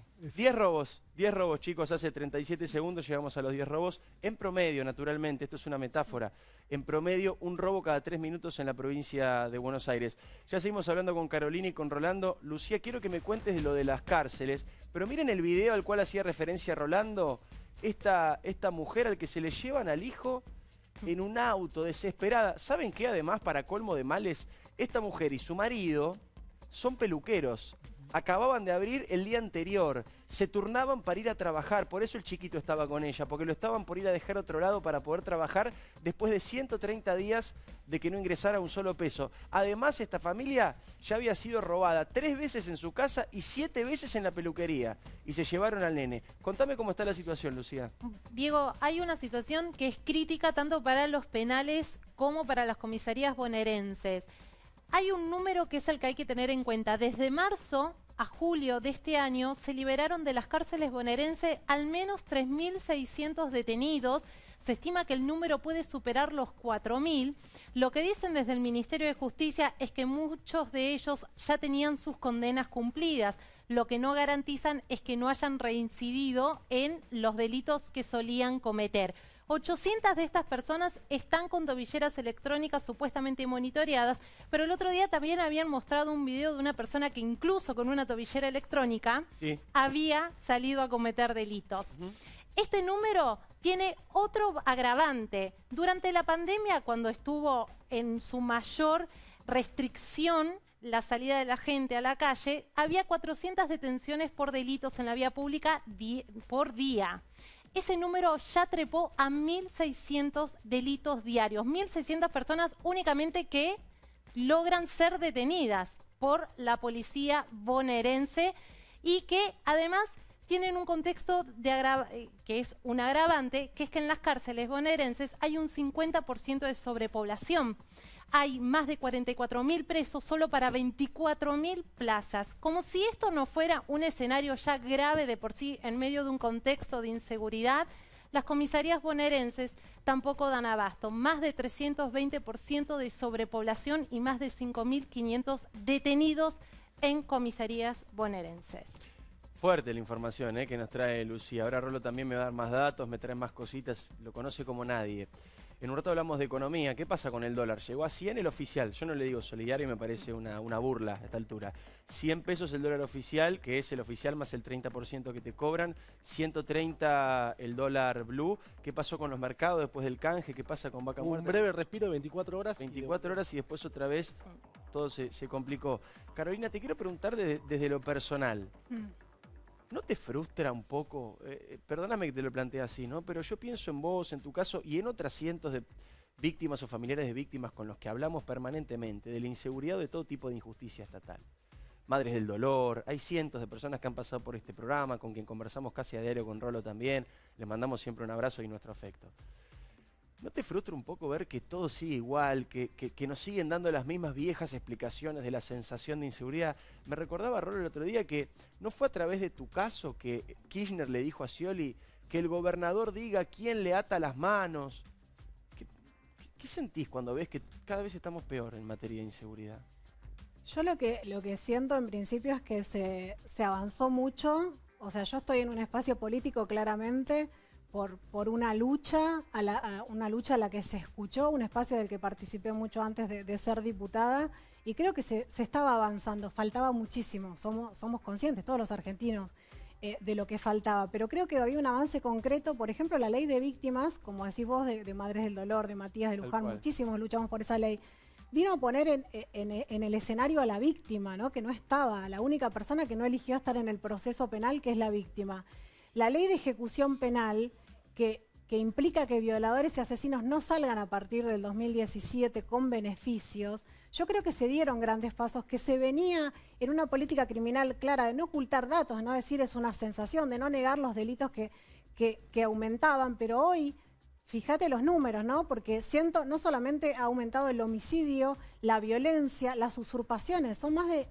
10 robos, chicos, hace 37 segundos llegamos a los 10 robos. En promedio, naturalmente, esto es una metáfora, en promedio un robo cada 3 minutos en la provincia de Buenos Aires. Ya seguimos hablando con Carolina y con Rolando. Lucía, quiero que me cuentes de lo de las cárceles, pero miren el video al cual hacía referencia Rolando, esta mujer al que se le llevan al hijo en un auto, desesperada. ¿Saben qué? Además, para colmo de males, esta mujer y su marido son peluqueros. Acababan de abrir el día anterior, se turnaban para ir a trabajar, por eso el chiquito estaba con ella, porque lo estaban por ir a dejar a otro lado para poder trabajar después de 130 días de que no ingresara un solo peso. Además, esta familia ya había sido robada 3 veces en su casa y 7 veces en la peluquería, y se llevaron al nene. Contame cómo está la situación, Lucía. Diego, hay una situación que es crítica tanto para los penales como para las comisarías bonaerenses. hay un número que es el que hay que tener en cuenta. Desde marzo a julio de este año se liberaron de las cárceles bonaerenses al menos 3.600 detenidos. Se estima que el número puede superar los 4.000. Lo que dicen desde el Ministerio de Justicia es que muchos de ellos ya tenían sus condenas cumplidas. Lo que no garantizan es que no hayan reincidido en los delitos que solían cometer. 800 de estas personas están con tobilleras electrónicas supuestamente monitoreadas, pero el otro día también habían mostrado un video de una persona que incluso con una tobillera electrónica había salido a cometer delitos. Este número tiene otro agravante. Durante la pandemia, cuando estuvo en su mayor restricción la salida de la gente a la calle, había 400 detenciones por delitos en la vía pública por día. Ese número ya trepó a 1.600 delitos diarios. 1.600 personas únicamente que logran ser detenidas por la policía bonaerense y que además tienen un contexto que es un agravante, que es que en las cárceles bonaerenses hay un 50% de sobrepoblación. Hay más de 44.000 presos solo para 24.000 plazas. Como si esto no fuera un escenario ya grave de por sí en medio de un contexto de inseguridad, las comisarías bonaerenses tampoco dan abasto. Más de 320% de sobrepoblación y más de 5.500 detenidos en comisarías bonaerenses. Fuerte la información que nos trae Lucía. Ahora Rolo también me va a dar más datos, me trae más cositas, lo conoce como nadie. En un rato hablamos de economía. ¿Qué pasa con el dólar? Llegó a 100 el oficial. Yo no le digo solidario y me parece una burla a esta altura. 100 pesos el dólar oficial, que es el oficial más el 30% que te cobran. 130 el dólar blue. ¿Qué pasó con los mercados después del canje? ¿Qué pasa con Vaca Muerta? Un breve respiro de 24 horas. 24 horas y después otra vez todo se complicó. Carolina, te quiero preguntar desde lo personal. ¿No te frustra un poco? Perdóname que te lo plantee así, ¿no? Pero yo pienso en vos, en tu caso, y en otras cientos de víctimas o familiares de víctimas con los que hablamos permanentemente, de la inseguridad o de todo tipo de injusticia estatal. Madres del dolor, hay cientos de personas que han pasado por este programa, con quien conversamos casi a diario, con Rolo también. Les mandamos siempre un abrazo y nuestro afecto. ¿No te frustra un poco ver que todo sigue igual, que nos siguen dando las mismas viejas explicaciones de la sensación de inseguridad? Me recordaba Rolo el otro día que no fue a través de tu caso que Kirchner le dijo a Scioli que el gobernador diga quién le ata las manos. ¿Qué sentís cuando ves que cada vez estamos peor en materia de inseguridad? Yo lo que siento en principio es que se avanzó mucho. O sea, yo estoy en un espacio político claramente por una lucha a la que se escuchó, un espacio del que participé mucho antes de ser diputada, y creo que se estaba avanzando, faltaba muchísimo, somos conscientes, todos los argentinos, de lo que faltaba, pero creo que había un avance concreto, por ejemplo, la ley de víctimas, como decís vos, de Madres del Dolor, de Matías de Luján, muchísimos luchamos por esa ley, vino a poner en el escenario a la víctima, ¿no? Que no estaba, la única persona que no eligió estar en el proceso penal, que es la víctima. La ley de ejecución penal, que implica que violadores y asesinos no salgan a partir del 2017 con beneficios, yo creo que se dieron grandes pasos, que se venía en una política criminal clara de no ocultar datos, de no decir es una sensación, de no negar los delitos que aumentaban, pero hoy, fíjate los números, ¿no? Porque no solamente ha aumentado el homicidio, la violencia, las usurpaciones, son más de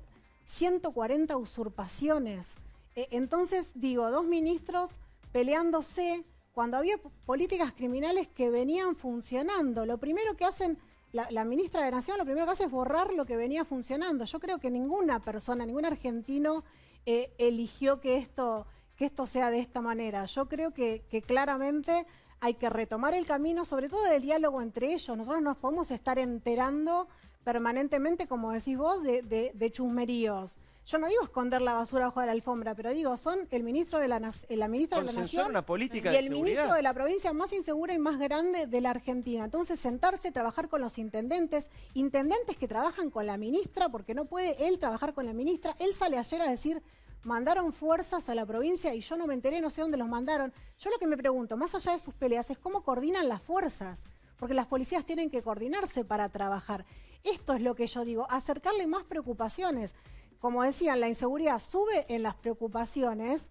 140 usurpaciones. Entonces, digo, 2 ministros peleándose cuando había políticas criminales que venían funcionando. Lo primero que hacen, la ministra de Nación, lo primero que hace es borrar lo que venía funcionando. Yo creo que ninguna persona, ningún argentino eligió que esto sea de esta manera. Yo creo que claramente hay que retomar el camino, sobre todo del diálogo entre ellos. Nosotros nos podemos estar enterando permanentemente, como decís vos, de chusmeríos. Yo no digo esconder la basura bajo de la alfombra, pero digo, son el ministro de la ministra de la Nación una política y de el ministro de la provincia más insegura y más grande de la Argentina. Entonces, sentarse, trabajar con los intendentes que trabajan con la ministra, porque no puede él trabajar con la ministra. Él sale ayer a decir, mandaron fuerzas a la provincia y yo no me enteré, no sé dónde los mandaron. Yo lo que me pregunto, más allá de sus peleas, es cómo coordinan las fuerzas, porque las policías tienen que coordinarse para trabajar. Esto es lo que yo digo, acercarle más preocupaciones. Como decían, la inseguridad sube en las preocupaciones,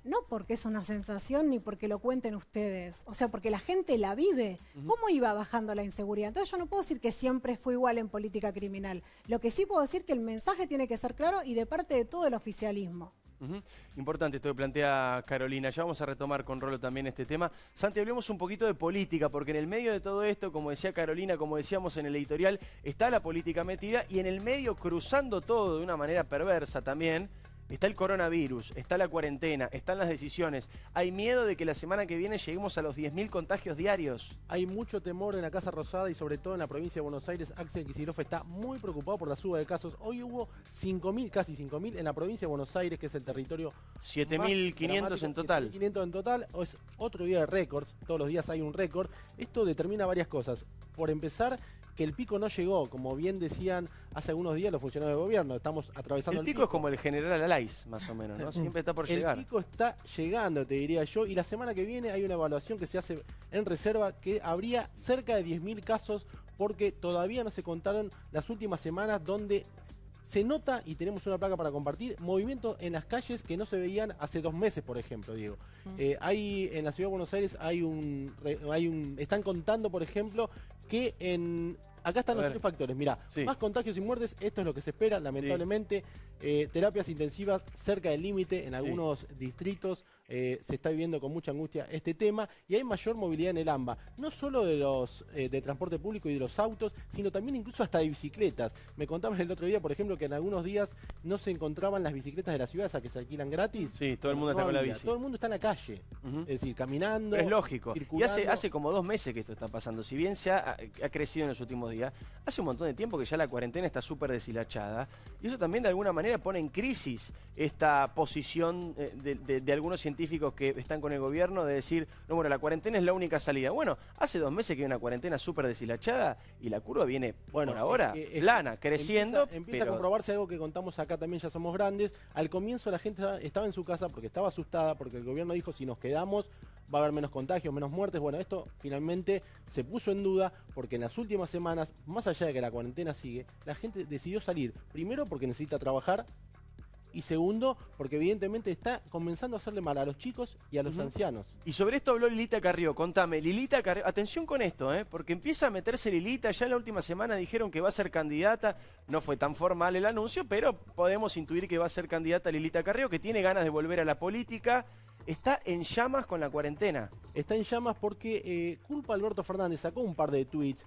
no porque es una sensación ni porque lo cuenten ustedes, o sea, porque la gente la vive. ¿Cómo iba bajando la inseguridad? Entonces yo no puedo decir que siempre fue igual en política criminal. Lo que sí puedo decir que el mensaje tiene que ser claro y de parte de todo el oficialismo. Importante esto que plantea Carolina. Ya vamos a retomar con Rolo también este tema. Santi, hablemos un poquito de política, porque en el medio de todo esto, como decía Carolina, como decíamos en el editorial, está la política metida y en el medio, cruzando todo de una manera perversa también, está el coronavirus, está la cuarentena, están las decisiones. Hay miedo de que la semana que viene lleguemos a los 10.000 contagios diarios. Hay mucho temor en la Casa Rosada y sobre todo en la provincia de Buenos Aires. Axel Kicillof está muy preocupado por la suba de casos. Hoy hubo 5.000, casi 5.000 en la provincia de Buenos Aires, que es el territorio 7.500 en total. 7.500 en total. Es otro día de récords. Todos los días hay un récord. Esto determina varias cosas. Por empezar, que el pico no llegó, como bien decían hace algunos días los funcionarios del gobierno. Estamos atravesando el pico. Es como el general Alais, más o menos, ¿no? Siempre está por llegar. El pico está llegando, te diría yo, y la semana que viene hay una evaluación que se hace en reserva que habría cerca de 10.000 casos porque todavía no se contaron las últimas semanas donde se nota, y tenemos una placa para compartir, movimiento en las calles que no se veían hace 2 meses, por ejemplo, Diego. Hay en la ciudad de Buenos Aires están contando, por ejemplo, que acá están los 3 factores. Mirá, más contagios y muertes, esto es lo que se espera, lamentablemente. Terapias intensivas cerca del límite en algunos distritos. Se está viviendo con mucha angustia este tema y hay mayor movilidad en el AMBA, no solo de transporte público y de los autos, sino también incluso hasta de bicicletas. Me contaban el otro día, por ejemplo, que en algunos días no se encontraban las bicicletas de la ciudad, esas que se alquilan gratis. Sí, todo el mundo está con la bici. Todo el mundo está en la calle, es decir, caminando. Pero es lógico. Y circulando. hace como 2 meses que esto está pasando. Si bien ha crecido en los últimos días, hace un montón de tiempo que ya la cuarentena está súper deshilachada. Y eso también de alguna manera pone en crisis esta posición de algunos científicos que están con el gobierno de decir, no, bueno, la cuarentena es la única salida. Bueno, hace 2 meses que hay una cuarentena súper deshilachada y la curva viene, por ahora, plana, creciendo. Empieza a comprobarse algo que contamos acá también, ya somos grandes. Al comienzo la gente estaba en su casa porque estaba asustada, porque el gobierno dijo, si nos quedamos va a haber menos contagios, menos muertes. Bueno, esto finalmente se puso en duda porque en las últimas semanas, más allá de que la cuarentena sigue, la gente decidió salir. Primero porque necesita trabajar. Y segundo, porque evidentemente está comenzando a hacerle mal a los chicos y a los ancianos. Y sobre esto habló Lilita Carrió. Contame, Lilita Carrió, atención con esto, porque empieza a meterse Lilita. Ya en la última semana dijeron que va a ser candidata. No fue tan formal el anuncio, pero podemos intuir que va a ser candidata Lilita Carrió, que tiene ganas de volver a la política. Está en llamas con la cuarentena. Está en llamas porque culpa a Alberto Fernández, sacó un par de tweets.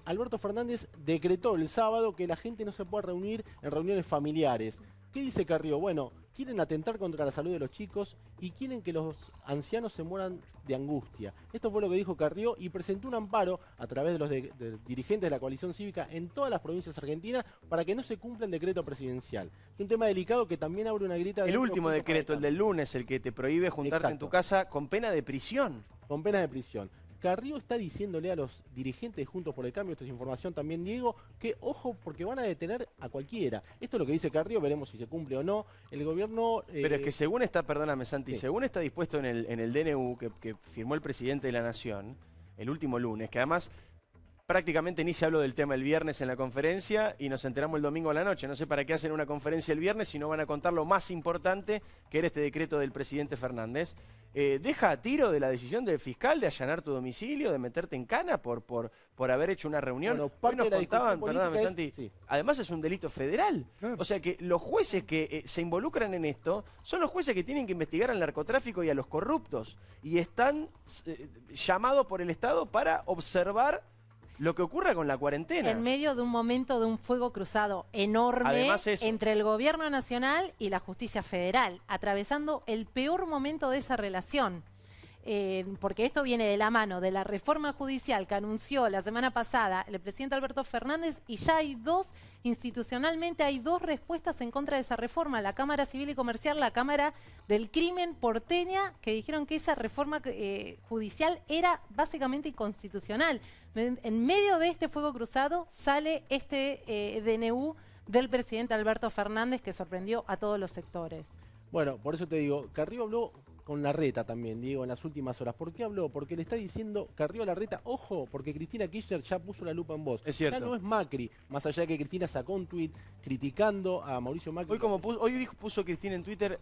Alberto Fernández decretó el sábado que la gente no se pueda reunir en reuniones familiares. ¿Qué dice Carrió? Bueno, quieren atentar contra la salud de los chicos y quieren que los ancianos se mueran de angustia. Esto fue lo que dijo Carrió y presentó un amparo a través de los dirigentes de la coalición cívica en todas las provincias argentinas para que no se cumpla el decreto presidencial. Es un tema delicado que también abre una grita. El último decreto, el del lunes, el que te prohíbe juntarte en tu casa con pena de prisión. Con pena de prisión. Carrió está diciéndole a los dirigentes de Juntos por el Cambio, esta es información también, Diego, que ojo porque van a detener a cualquiera. Esto es lo que dice Carrió, veremos si se cumple o no. El gobierno... Pero es que según está, perdóname Santi, según está dispuesto en el DNU que firmó el presidente de la Nación, el último lunes, que además prácticamente ni se habló del tema el viernes en la conferencia y nos enteramos el domingo a la noche. No sé para qué hacen una conferencia el viernes si no van a contar lo más importante que era este decreto del presidente Fernández. Deja a tiro de la decisión del fiscal de allanar tu domicilio, de meterte en cana por haber hecho una reunión. Bueno, parte nos de la contaban, discusión perdóname Santi, además es un delito federal. Claro. O sea que los jueces que se involucran en esto son los jueces que tienen que investigar al narcotráfico y a los corruptos. Y están llamados por el Estado para observar lo que ocurra con la cuarentena. En medio de un momento de un fuego cruzado enorme entre el gobierno nacional y la justicia federal, atravesando el peor momento de esa relación. Porque esto viene de la mano de la reforma judicial que anunció la semana pasada el presidente Alberto Fernández y ya hay institucionalmente hay dos respuestas en contra de esa reforma, la Cámara Civil y Comercial, la Cámara del Crimen porteña, que dijeron que esa reforma judicial era básicamente inconstitucional. En medio de este fuego cruzado sale este DNU del presidente Alberto Fernández que sorprendió a todos los sectores. Bueno, por eso te digo, Carrió habló con Larreta también, Diego, en las últimas horas. ¿Por qué habló? Porque le está diciendo Carrió a Larreta, ojo, porque Cristina Kirchner ya puso la lupa en vos. Es cierto. Ya no es Macri, más allá de que Cristina sacó un tuit criticando a Mauricio Macri. Hoy puso Cristina en Twitter,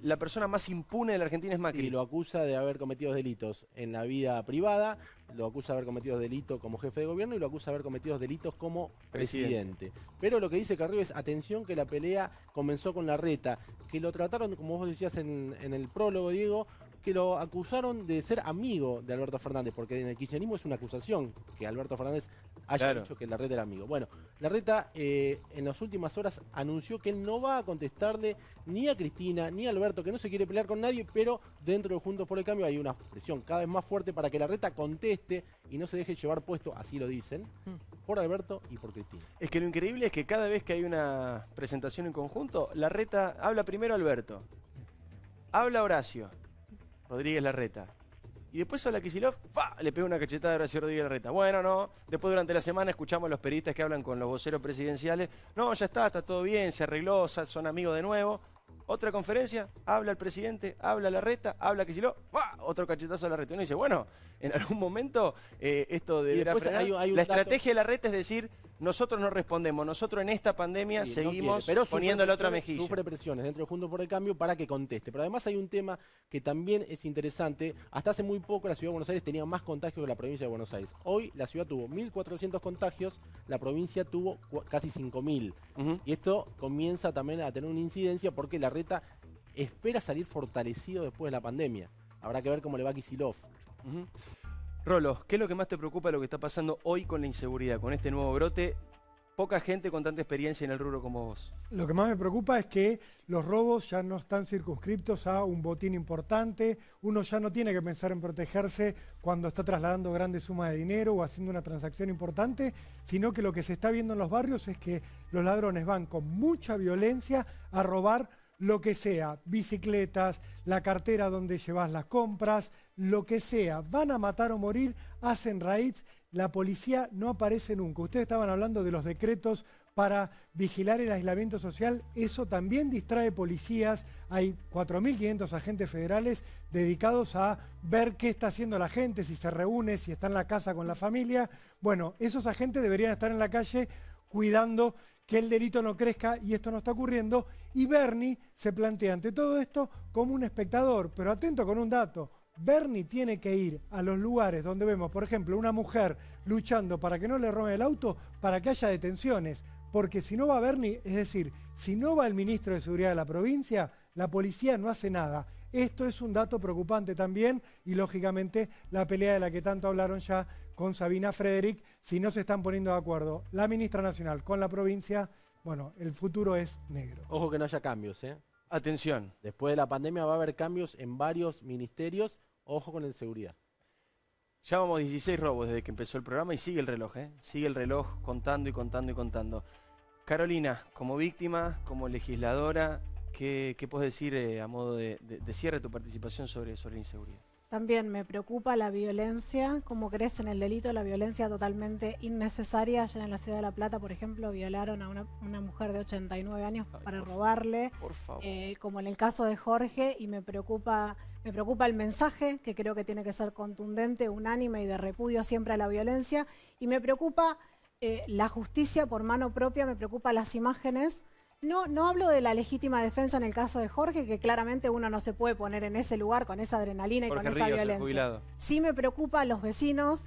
la persona más impune de la Argentina es Macri. Y lo acusa de haber cometido delitos en la vida privada, lo acusa de haber cometido delitos como jefe de gobierno y lo acusa de haber cometido delitos como presidente. Pero lo que dice Carrió es, atención, que la pelea comenzó con Larreta, que lo trataron, como vos decías en el prólogo, Diego, que lo acusaron de ser amigo de Alberto Fernández, porque en el kirchnerismo es una acusación que Alberto Fernández haya dicho que Larreta era amigo. Bueno, Larreta en las últimas horas anunció que él no va a contestarle ni a Cristina ni a Alberto, que no se quiere pelear con nadie, pero dentro de Juntos por el Cambio hay una presión cada vez más fuerte para que Larreta conteste y no se deje llevar puesto, así lo dicen, por Alberto y por Cristina. Es que lo increíble es que cada vez que hay una presentación en conjunto, Larreta habla primero Alberto, habla Horacio Rodríguez Larreta, y después habla Kicillof, le pega una cachetada a Horacio Rodríguez Larreta. Bueno, no, después durante la semana escuchamos a los periodistas que hablan con los voceros presidenciales, no, ya está todo bien, se arregló, son amigos de nuevo. Otra conferencia, habla el presidente, habla Larreta, habla Kicillof, otro cachetazo a Larreta. Uno dice, bueno, en algún momento esto deberá frenar. La estrategia de Larreta es decir, nosotros no respondemos, nosotros en esta pandemia seguimos poniendo la otra mejilla. Sufre presiones dentro de Juntos por el Cambio para que conteste. Pero además hay un tema que también es interesante. Hasta hace muy poco la Ciudad de Buenos Aires tenía más contagios que la provincia de Buenos Aires. Hoy la ciudad tuvo 1.400 contagios, la provincia tuvo casi 5.000. Y esto comienza también a tener una incidencia porque Larreta espera salir fortalecido después de la pandemia. Habrá que ver cómo le va a Kicillof. Rolo, ¿qué es lo que más te preocupa de lo que está pasando hoy con la inseguridad, con este nuevo brote? Poca gente con tanta experiencia en el rubro como vos. Lo que más me preocupa es que los robos ya no están circunscriptos a un botín importante. Uno ya no tiene que pensar en protegerse cuando está trasladando grandes sumas de dinero o haciendo una transacción importante, sino que lo que se está viendo en los barrios es que los ladrones van con mucha violencia a robar lo que sea, bicicletas, la cartera donde llevas las compras, lo que sea. Van a matar o morir, hacen raids. La policía no aparece nunca. Ustedes estaban hablando de los decretos para vigilar el aislamiento social. Eso también distrae policías. Hay 4.500 agentes federales dedicados a ver qué está haciendo la gente, si se reúne, si está en la casa con la familia. Bueno, esos agentes deberían estar en la calle cuidando que el delito no crezca y esto no está ocurriendo. Y Bernie se plantea ante todo esto como un espectador, pero atento con un dato. Bernie tiene que ir a los lugares donde vemos, por ejemplo, una mujer luchando para que no le roben el auto, para que haya detenciones. Porque si no va Bernie, es decir, si no va el ministro de Seguridad de la provincia, la policía no hace nada. Esto es un dato preocupante también y, lógicamente, la pelea de la que tanto hablaron ya con Sabina Frederick, si no se están poniendo de acuerdo la ministra nacional con la provincia, bueno, el futuro es negro. Ojo que no haya cambios, ¿eh? Atención. Después de la pandemia va a haber cambios en varios ministerios. Ojo con la inseguridad. Ya vamos 16 robos desde que empezó el programa y sigue el reloj, ¿eh? Sigue el reloj contando y contando y contando. Carolina, como víctima, como legisladora, ¿qué puedes decir a modo de cierre tu participación sobre la inseguridad? También me preocupa la violencia, cómo crece en el delito, la violencia totalmente innecesaria. Ayer en la Ciudad de La Plata, por ejemplo, violaron a una mujer de 89 años para robarle, por favor. Como en el caso de Jorge, y me preocupa el mensaje, que creo que tiene que ser contundente, unánime y de repudio siempre a la violencia, y me preocupa la justicia por mano propia, me preocupa las imágenes. No hablo de la legítima defensa en el caso de Jorge, que claramente uno no se puede poner en ese lugar con esa adrenalina y Jorge con esa Ríos, violencia. Sí me preocupa a los vecinos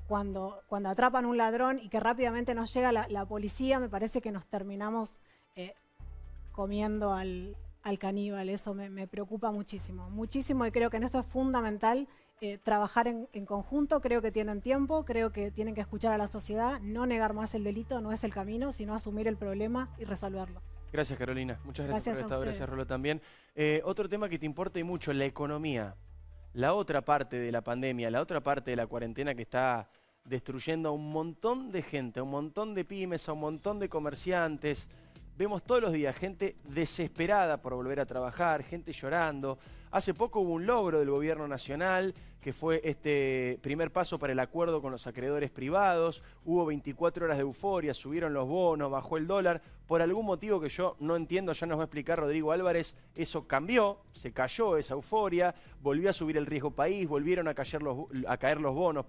cuando atrapan un ladrón y que rápidamente nos llega la policía. Me parece que nos terminamos comiendo al caníbal. Eso me preocupa muchísimo, muchísimo, y creo que en esto es fundamental trabajar en conjunto. Creo que tienen tiempo, creo que tienen que escuchar a la sociedad, no negar más el delito, no es el camino, sino asumir el problema y resolverlo. Gracias, Carolina. Muchas gracias por haber estado. Gracias, Rolo, también. Otro tema que te importa y mucho, la economía. La otra parte de la pandemia, la otra parte de la cuarentena que está destruyendo a un montón de gente, a un montón de pymes, a un montón de comerciantes. Vemos todos los días gente desesperada por volver a trabajar, gente llorando. Hace poco hubo un logro del gobierno nacional, que fue este primer paso para el acuerdo con los acreedores privados. Hubo 24 horas de euforia, subieron los bonos, bajó el dólar. Por algún motivo que yo no entiendo, ya nos va a explicar Rodrigo Álvarez, eso cambió, se cayó esa euforia, volvió a subir el riesgo país, volvieron a caer los bonos,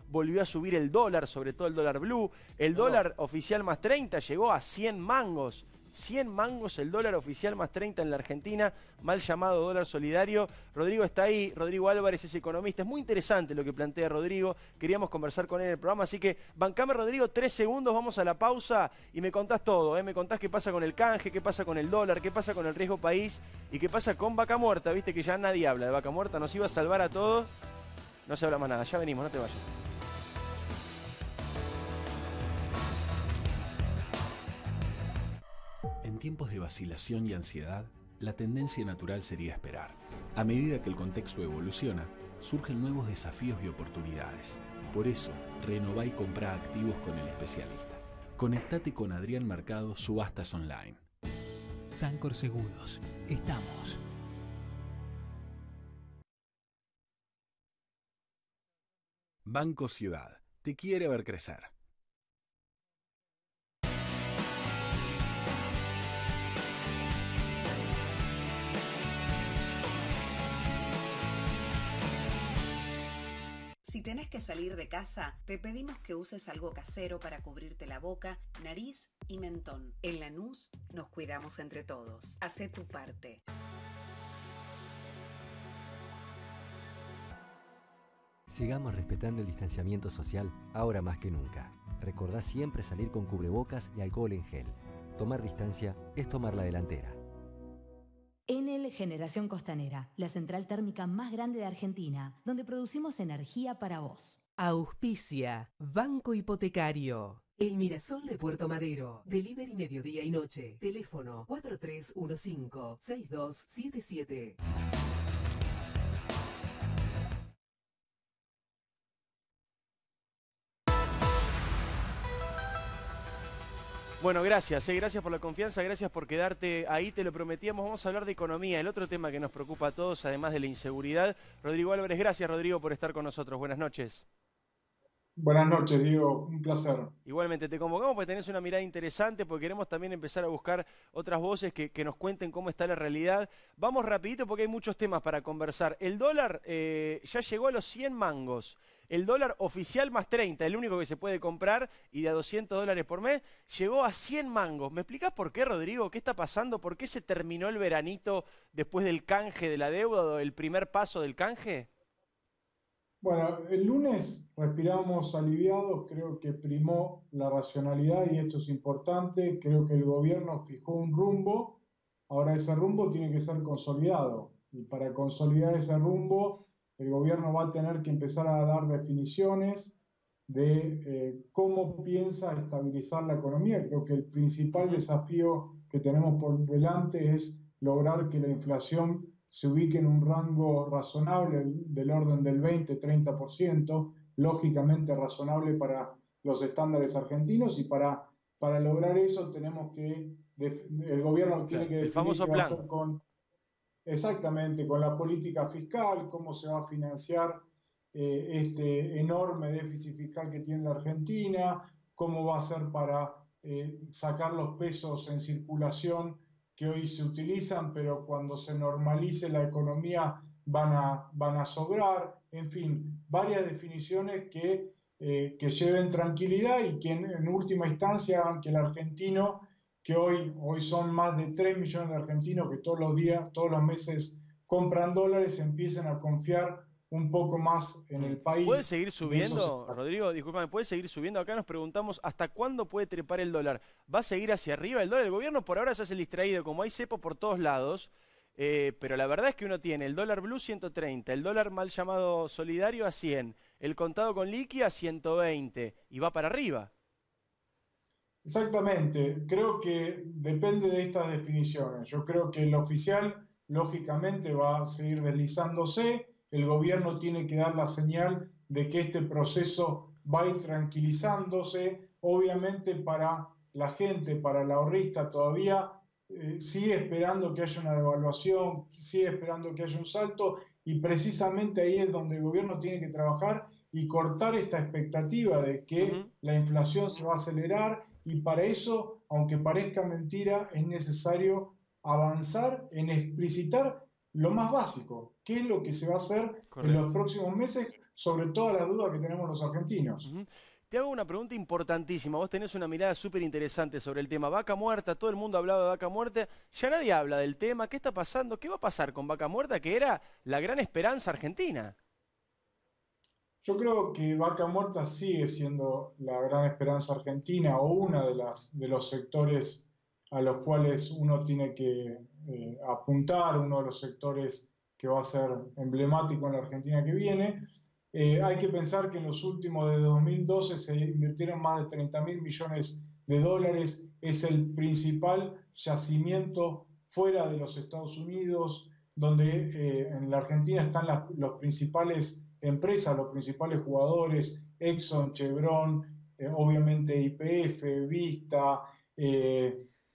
volvió a subir el dólar, sobre todo el dólar blue. El dólar oficial más 30 llegó a 100 mangos. 100 mangos el dólar oficial más 30 en la Argentina, mal llamado dólar solidario. Rodrigo está ahí, Rodrigo Álvarez es economista. Es muy interesante lo que plantea Rodrigo, queríamos conversar con él en el programa, así que bancame Rodrigo 3 segundos, vamos a la pausa y me contás todo, me contás qué pasa con el canje, qué pasa con el dólar, qué pasa con el riesgo país y qué pasa con Vaca Muerta, viste que ya nadie habla de Vaca Muerta, nos iba a salvar a todos, no se habla más nada, ya venimos, no te vayas. En tiempos de vacilación y ansiedad, la tendencia natural sería esperar. A medida que el contexto evoluciona, surgen nuevos desafíos y oportunidades. Por eso, renová y comprá activos con el especialista. Conectate con Adrián Mercado, Subastas Online. Sancor Seguros. Estamos. Banco Ciudad. Te quiere ver crecer. Si tenés que salir de casa, te pedimos que uses algo casero para cubrirte la boca, nariz y mentón. En Lanús nos cuidamos entre todos. Hacé tu parte. Sigamos respetando el distanciamiento social, ahora más que nunca. Recordá siempre salir con cubrebocas y alcohol en gel. Tomar distancia es tomar la delantera. Enel Generación Costanera, la central térmica más grande de Argentina, donde producimos energía para vos. Auspicia, Banco Hipotecario. El Mirasol de Puerto Madero. Delivery mediodía y noche. Teléfono 4315-6277. Bueno, gracias por la confianza, gracias por quedarte ahí, te lo prometíamos, vamos a hablar de economía, el otro tema que nos preocupa a todos, además de la inseguridad. Rodrigo Álvarez, gracias Rodrigo por estar con nosotros, buenas noches. Buenas noches, Diego, un placer. Igualmente, te convocamos porque tenés una mirada interesante, porque queremos también empezar a buscar otras voces que nos cuenten cómo está la realidad. Vamos rapidito porque hay muchos temas para conversar. El dólar ya llegó a los 100 mangos. El dólar oficial más 30, el único que se puede comprar y de a $200 por mes, llegó a 100 mangos. ¿Me explicás por qué, Rodrigo? ¿Qué está pasando? ¿Por qué se terminó el veranito después del canje de la deuda o el primer paso del canje? Bueno, el lunes respiramos aliviados, creo que primó la racionalidad y esto es importante. Creo que el gobierno fijó un rumbo, ahora ese rumbo tiene que ser consolidado y para consolidar ese rumbo el gobierno va a tener que empezar a dar definiciones de cómo piensa estabilizar la economía. Creo que el principal desafío que tenemos por delante es lograr que la inflación se ubique en un rango razonable del orden del 20-30%, lógicamente razonable para los estándares argentinos, y para lograr eso tenemos que, el gobierno tiene que definir qué va a hacer con... Exactamente, con la política fiscal, cómo se va a financiar este enorme déficit fiscal que tiene la Argentina, cómo va a ser para sacar los pesos en circulación que hoy se utilizan, pero cuando se normalice la economía van a sobrar. En fin, varias definiciones que lleven tranquilidad y que en última instancia hagan que el argentino, que hoy son más de 3 millones de argentinos que todos los días, todos los meses compran dólares, empiecen a confiar un poco más en el país. ¿Puede seguir subiendo, Rodrigo? Discúlpame, ¿puede seguir subiendo? Acá nos preguntamos ¿hasta cuándo puede trepar el dólar? ¿Va a seguir hacia arriba el dólar? El gobierno por ahora se hace el distraído, como hay cepo por todos lados, pero la verdad es que uno tiene el dólar blue 130, el dólar mal llamado solidario a 100, el contado con liqui a 120 y va para arriba. Exactamente, creo que depende de estas definiciones. Yo creo que el oficial lógicamente va a seguir deslizándose, el gobierno tiene que dar la señal de que este proceso va a ir tranquilizándose. Obviamente para la gente, para el ahorrista todavía sigue esperando que haya una devaluación, sigue esperando que haya un salto, y precisamente ahí es donde el gobierno tiene que trabajar y cortar esta expectativa de que la inflación se va a acelerar, y para eso, aunque parezca mentira, es necesario avanzar en explicitar lo más básico, qué es lo que se va a hacer en los próximos meses, sobre todas las dudas que tenemos los argentinos. Te hago una pregunta importantísima. Vos tenés una mirada súper interesante sobre el tema. Vaca Muerta, todo el mundo ha hablado de Vaca Muerta. Ya nadie habla del tema. ¿Qué está pasando? ¿Qué va a pasar con Vaca Muerta, que era la gran esperanza argentina? Yo creo que Vaca Muerta sigue siendo la gran esperanza argentina, o una de los sectores a los cuales uno tiene que apuntar, uno de los sectores que va a ser emblemático en la Argentina que viene. Hay que pensar que en los últimos, de 2012, se invirtieron más de 30.000 millones de dólares. Es el principal yacimiento fuera de los Estados Unidos, donde en la Argentina están los principales empresas, los principales jugadores: Exxon, Chevron, obviamente YPF, Vista.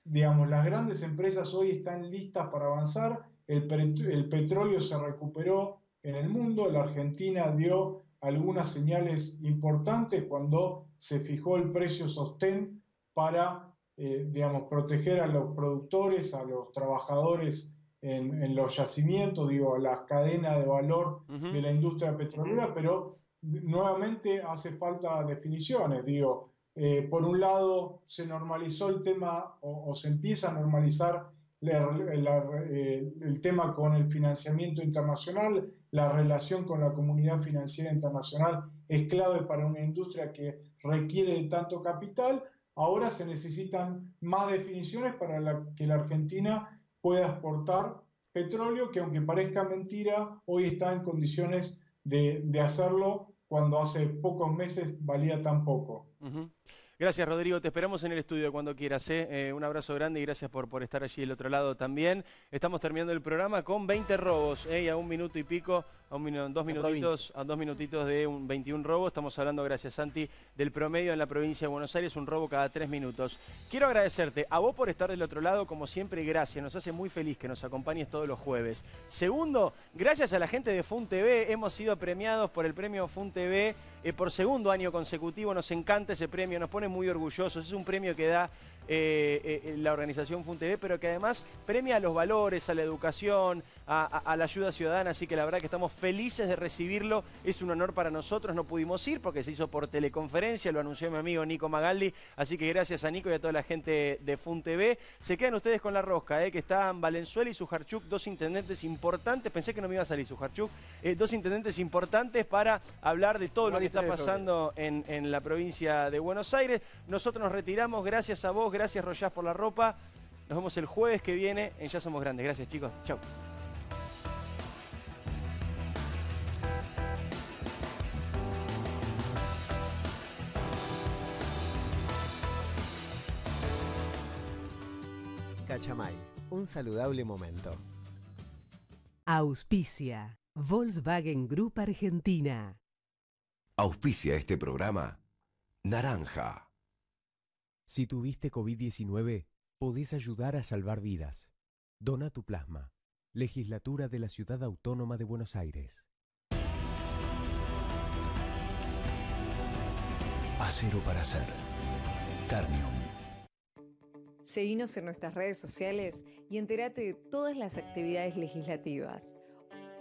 Digamos, las grandes empresas hoy están listas para avanzar. El petróleo se recuperó en el mundo. La Argentina dio algunas señales importantes cuando se fijó el precio sostén para, digamos, proteger a los productores, a los trabajadores en los yacimientos, digo, a la cadena de valor de la industria petrolera, pero nuevamente hace falta definiciones, digo. Por un lado, se normalizó el tema, o se empieza a normalizar el tema con el financiamiento internacional. La relación con la comunidad financiera internacional es clave para una industria que requiere de tanto capital. Ahora se necesitan más definiciones para que la Argentina pueda exportar petróleo, que aunque parezca mentira, hoy está en condiciones de hacerlo, cuando hace pocos meses valía tan poco. Gracias, Rodrigo. Te esperamos en el estudio cuando quieras. Un abrazo grande y gracias por estar allí del otro lado también. Estamos terminando el programa con 20 robos, y a un minuto y pico, a 2 minutitos de 21 robos. Estamos hablando, gracias, Santi, del promedio en la provincia de Buenos Aires, un robo cada 3 minutos. Quiero agradecerte a vos por estar del otro lado, como siempre, gracias. Nos hace muy feliz que nos acompañes todos los jueves. Segundo, gracias a la gente de Fun TV. Hemos sido premiados por el premio Fun TV por segundo año consecutivo. Nos encanta ese premio, nos pone muy orgullosos. Es un premio que da la organización Fun TV, pero que además premia a los valores, a la educación, a la ayuda ciudadana. Así que la verdad que estamos felices de recibirlo. Es un honor para nosotros. No pudimos ir porque se hizo por teleconferencia, lo anunció mi amigo Nico Magaldi. Así que gracias a Nico y a toda la gente de Fun TV. Se quedan ustedes con la rosca, que están Valenzuela y Sujarchuk, dos intendentes importantes. Pensé que no me iba a salir Sujarchuk. Dos intendentes importantes para hablar de todo lo que está pasando en la provincia de Buenos Aires. Nosotros nos retiramos. Gracias a vos, gracias Royás por la ropa. Nos vemos el jueves que viene en Ya Somos Grandes. Gracias, chicos. Chau. Cachamay, un saludable momento. Auspicia Volkswagen Group Argentina. Auspicia este programa Naranja. Si tuviste COVID-19, podés ayudar a salvar vidas. Dona tu plasma. Legislatura de la Ciudad Autónoma de Buenos Aires. Acero para hacer. Ternium. Seguinos en nuestras redes sociales y entérate de todas las actividades legislativas.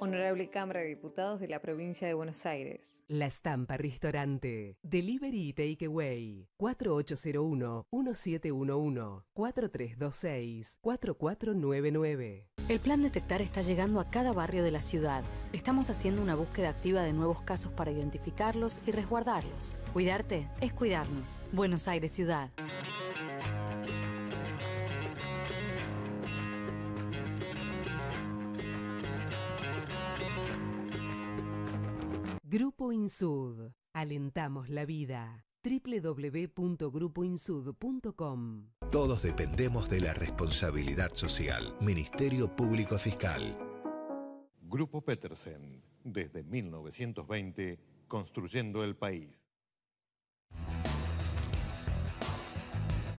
Honorable Cámara de Diputados de la Provincia de Buenos Aires. La Estampa Restaurante. Delivery y Takeaway. 4801-1711. 4326-4499. El Plan Detectar está llegando a cada barrio de la ciudad. Estamos haciendo una búsqueda activa de nuevos casos para identificarlos y resguardarlos. Cuidarte es cuidarnos. Buenos Aires Ciudad. Grupo Insud. Alentamos la vida. www.grupoinsud.com. Todos dependemos de la responsabilidad social. Ministerio Público Fiscal. Grupo Petersen. Desde 1920, construyendo el país.